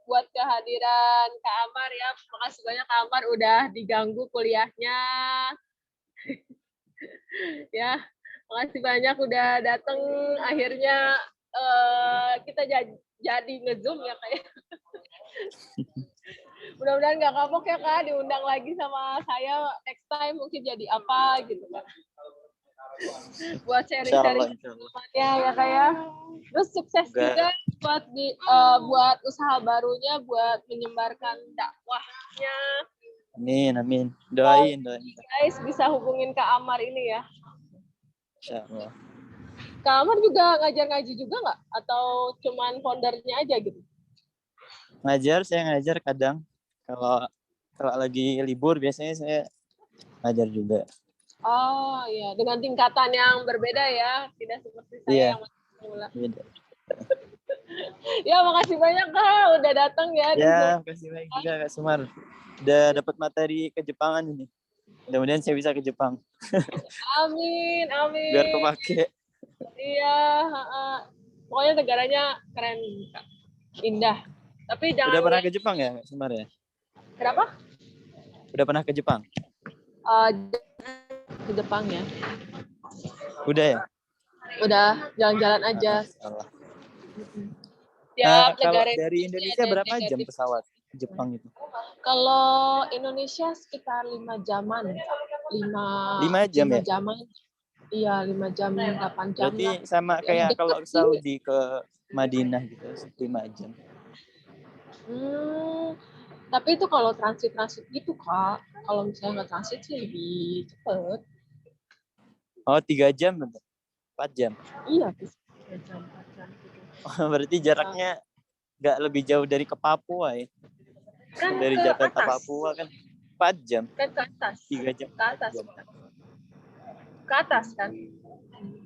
[SPEAKER 1] buat kehadiran Kak Amar ya. Makasih banyak Kak Amar udah diganggu kuliahnya. Ya, makasih banyak udah datang. Akhirnya kita jadi nge-zoom ya kayak. Mudah-mudahan nggak kapok ya Kak, diundang lagi sama saya next time mungkin jadi apa gitu Kak. Buat sharing-sharing temannya ya Kak ya. Terus sukses juga buat usaha barunya, buat menyebarkan dakwahnya.
[SPEAKER 2] Amin. Doain.
[SPEAKER 1] Guys, bisa hubungin Kak Amar ini ya.
[SPEAKER 2] Insyaallah.
[SPEAKER 1] Kak Amar juga ngajar-ngaji juga nggak? Atau cuman foundernya aja gitu?
[SPEAKER 2] Saya ngajar kadang. Kalau lagi libur biasanya saya ngajar juga.
[SPEAKER 1] Oh iya, dengan tingkatan yang berbeda ya, tidak seperti saya yang masih semula. Ya, makasih banyak Kak udah datang ya.
[SPEAKER 2] Ya, makasih banyak juga Kak Sumar. Udah dapat materi ke Jepangan ini. Mudah-mudahan saya bisa ke Jepang.
[SPEAKER 1] Amin.
[SPEAKER 2] Biar kepake.
[SPEAKER 1] Iya, pokoknya negaranya keren, Kak. Indah. Tapi jangan.
[SPEAKER 2] Udah pernah ke Jepang ya Kak Sumar ya?
[SPEAKER 1] Kenapa?
[SPEAKER 2] Udah pernah ke Jepang?
[SPEAKER 1] Ke Jepang ya.
[SPEAKER 2] Udah ya?
[SPEAKER 1] Udah, jalan-jalan aja.
[SPEAKER 2] Kalau dari Indonesia berapa jam pesawat Jepang itu?
[SPEAKER 1] Kalau Indonesia sekitar 5 jaman. 5
[SPEAKER 2] jam ya?
[SPEAKER 1] Jaman. Iya, 5 jam, 8 jam.
[SPEAKER 2] Berarti sama kayak kalau ke Saudi ke Madinah gitu, 5 jam.
[SPEAKER 1] Tapi itu kalau transit gitu Kak. Kalau misalnya nggak transit sih lebih cepet.
[SPEAKER 2] Oh, 3 jam, 4 jam.
[SPEAKER 1] Iya, 3 jam, 4 jam gitu.
[SPEAKER 2] Oh, berarti jaraknya nggak lebih jauh dari ke Papua ya?
[SPEAKER 1] Kan
[SPEAKER 2] Dari
[SPEAKER 1] ke
[SPEAKER 2] Jakarta
[SPEAKER 1] atas.
[SPEAKER 2] Papua kan 4 jam.
[SPEAKER 1] Kan ke atas.
[SPEAKER 2] 3 jam.
[SPEAKER 1] Ke atas. Ke atas kan.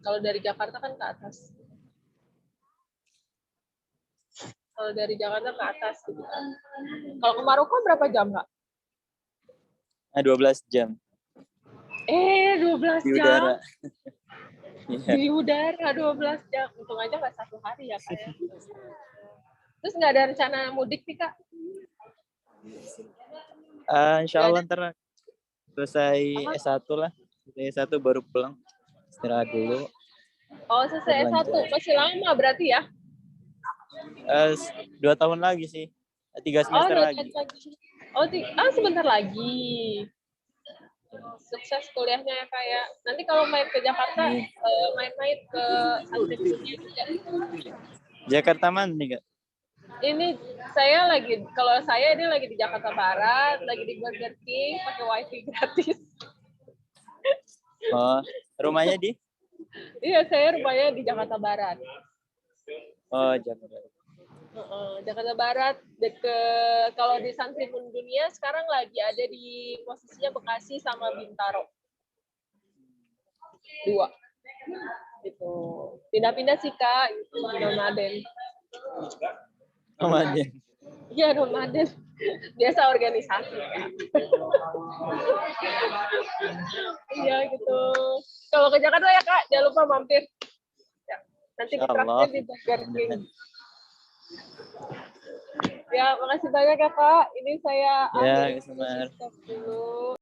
[SPEAKER 1] Kalau dari Jakarta kan ke atas. Kalau dari Jakarta ke atas gitu kan. Kalau ke Maroko berapa jam, Kak?
[SPEAKER 2] 12 jam
[SPEAKER 1] 12
[SPEAKER 2] di
[SPEAKER 1] jam.
[SPEAKER 2] udara. Iya.
[SPEAKER 1] Di udara 12 jam. Untung aja nggak 1 hari ya, Kak ya. Terus nggak ada rencana mudik nih, Kak?
[SPEAKER 2] Insya Allah ntar selesai S1 lah. Selesai S1 baru pulang. Istirahat dulu.
[SPEAKER 1] Oh, selesai S1. Masih lama berarti ya?
[SPEAKER 2] 2 tahun lagi sih. 3 semester lagi.
[SPEAKER 1] Oh, sebentar lagi. Sukses kuliahnya ya, Kak ya. Nanti kalau main ke Jakarta, main-main ke Santri Dunia juga.
[SPEAKER 2] Jakarta mana nih, Kak?
[SPEAKER 1] Ini kalau saya ini lagi di Jakarta Barat, lagi di Burger King, pakai wifi gratis.
[SPEAKER 2] Oh, rumahnya di?
[SPEAKER 1] Iya, saya rumahnya di Jakarta Barat.
[SPEAKER 2] Oh, Jakarta.
[SPEAKER 1] Jakarta Barat, kalau di Santri Dunia sekarang lagi ada di posisinya Bekasi sama Bintaro. 2. Gitu. Pindah-pindah sih, Kak, gitu, nomaden.
[SPEAKER 2] Nomaden.
[SPEAKER 1] Iya, nomaden. Biasa organisasi, Kak. Iya, gitu. Kalau ke Jakarta ya, Kak, jangan lupa mampir. Ya, nanti ditraktir di Burger King. Ya, makasih banyak ya, Kak. Ini saya
[SPEAKER 2] ya, Kak Semar.
[SPEAKER 1] dulu.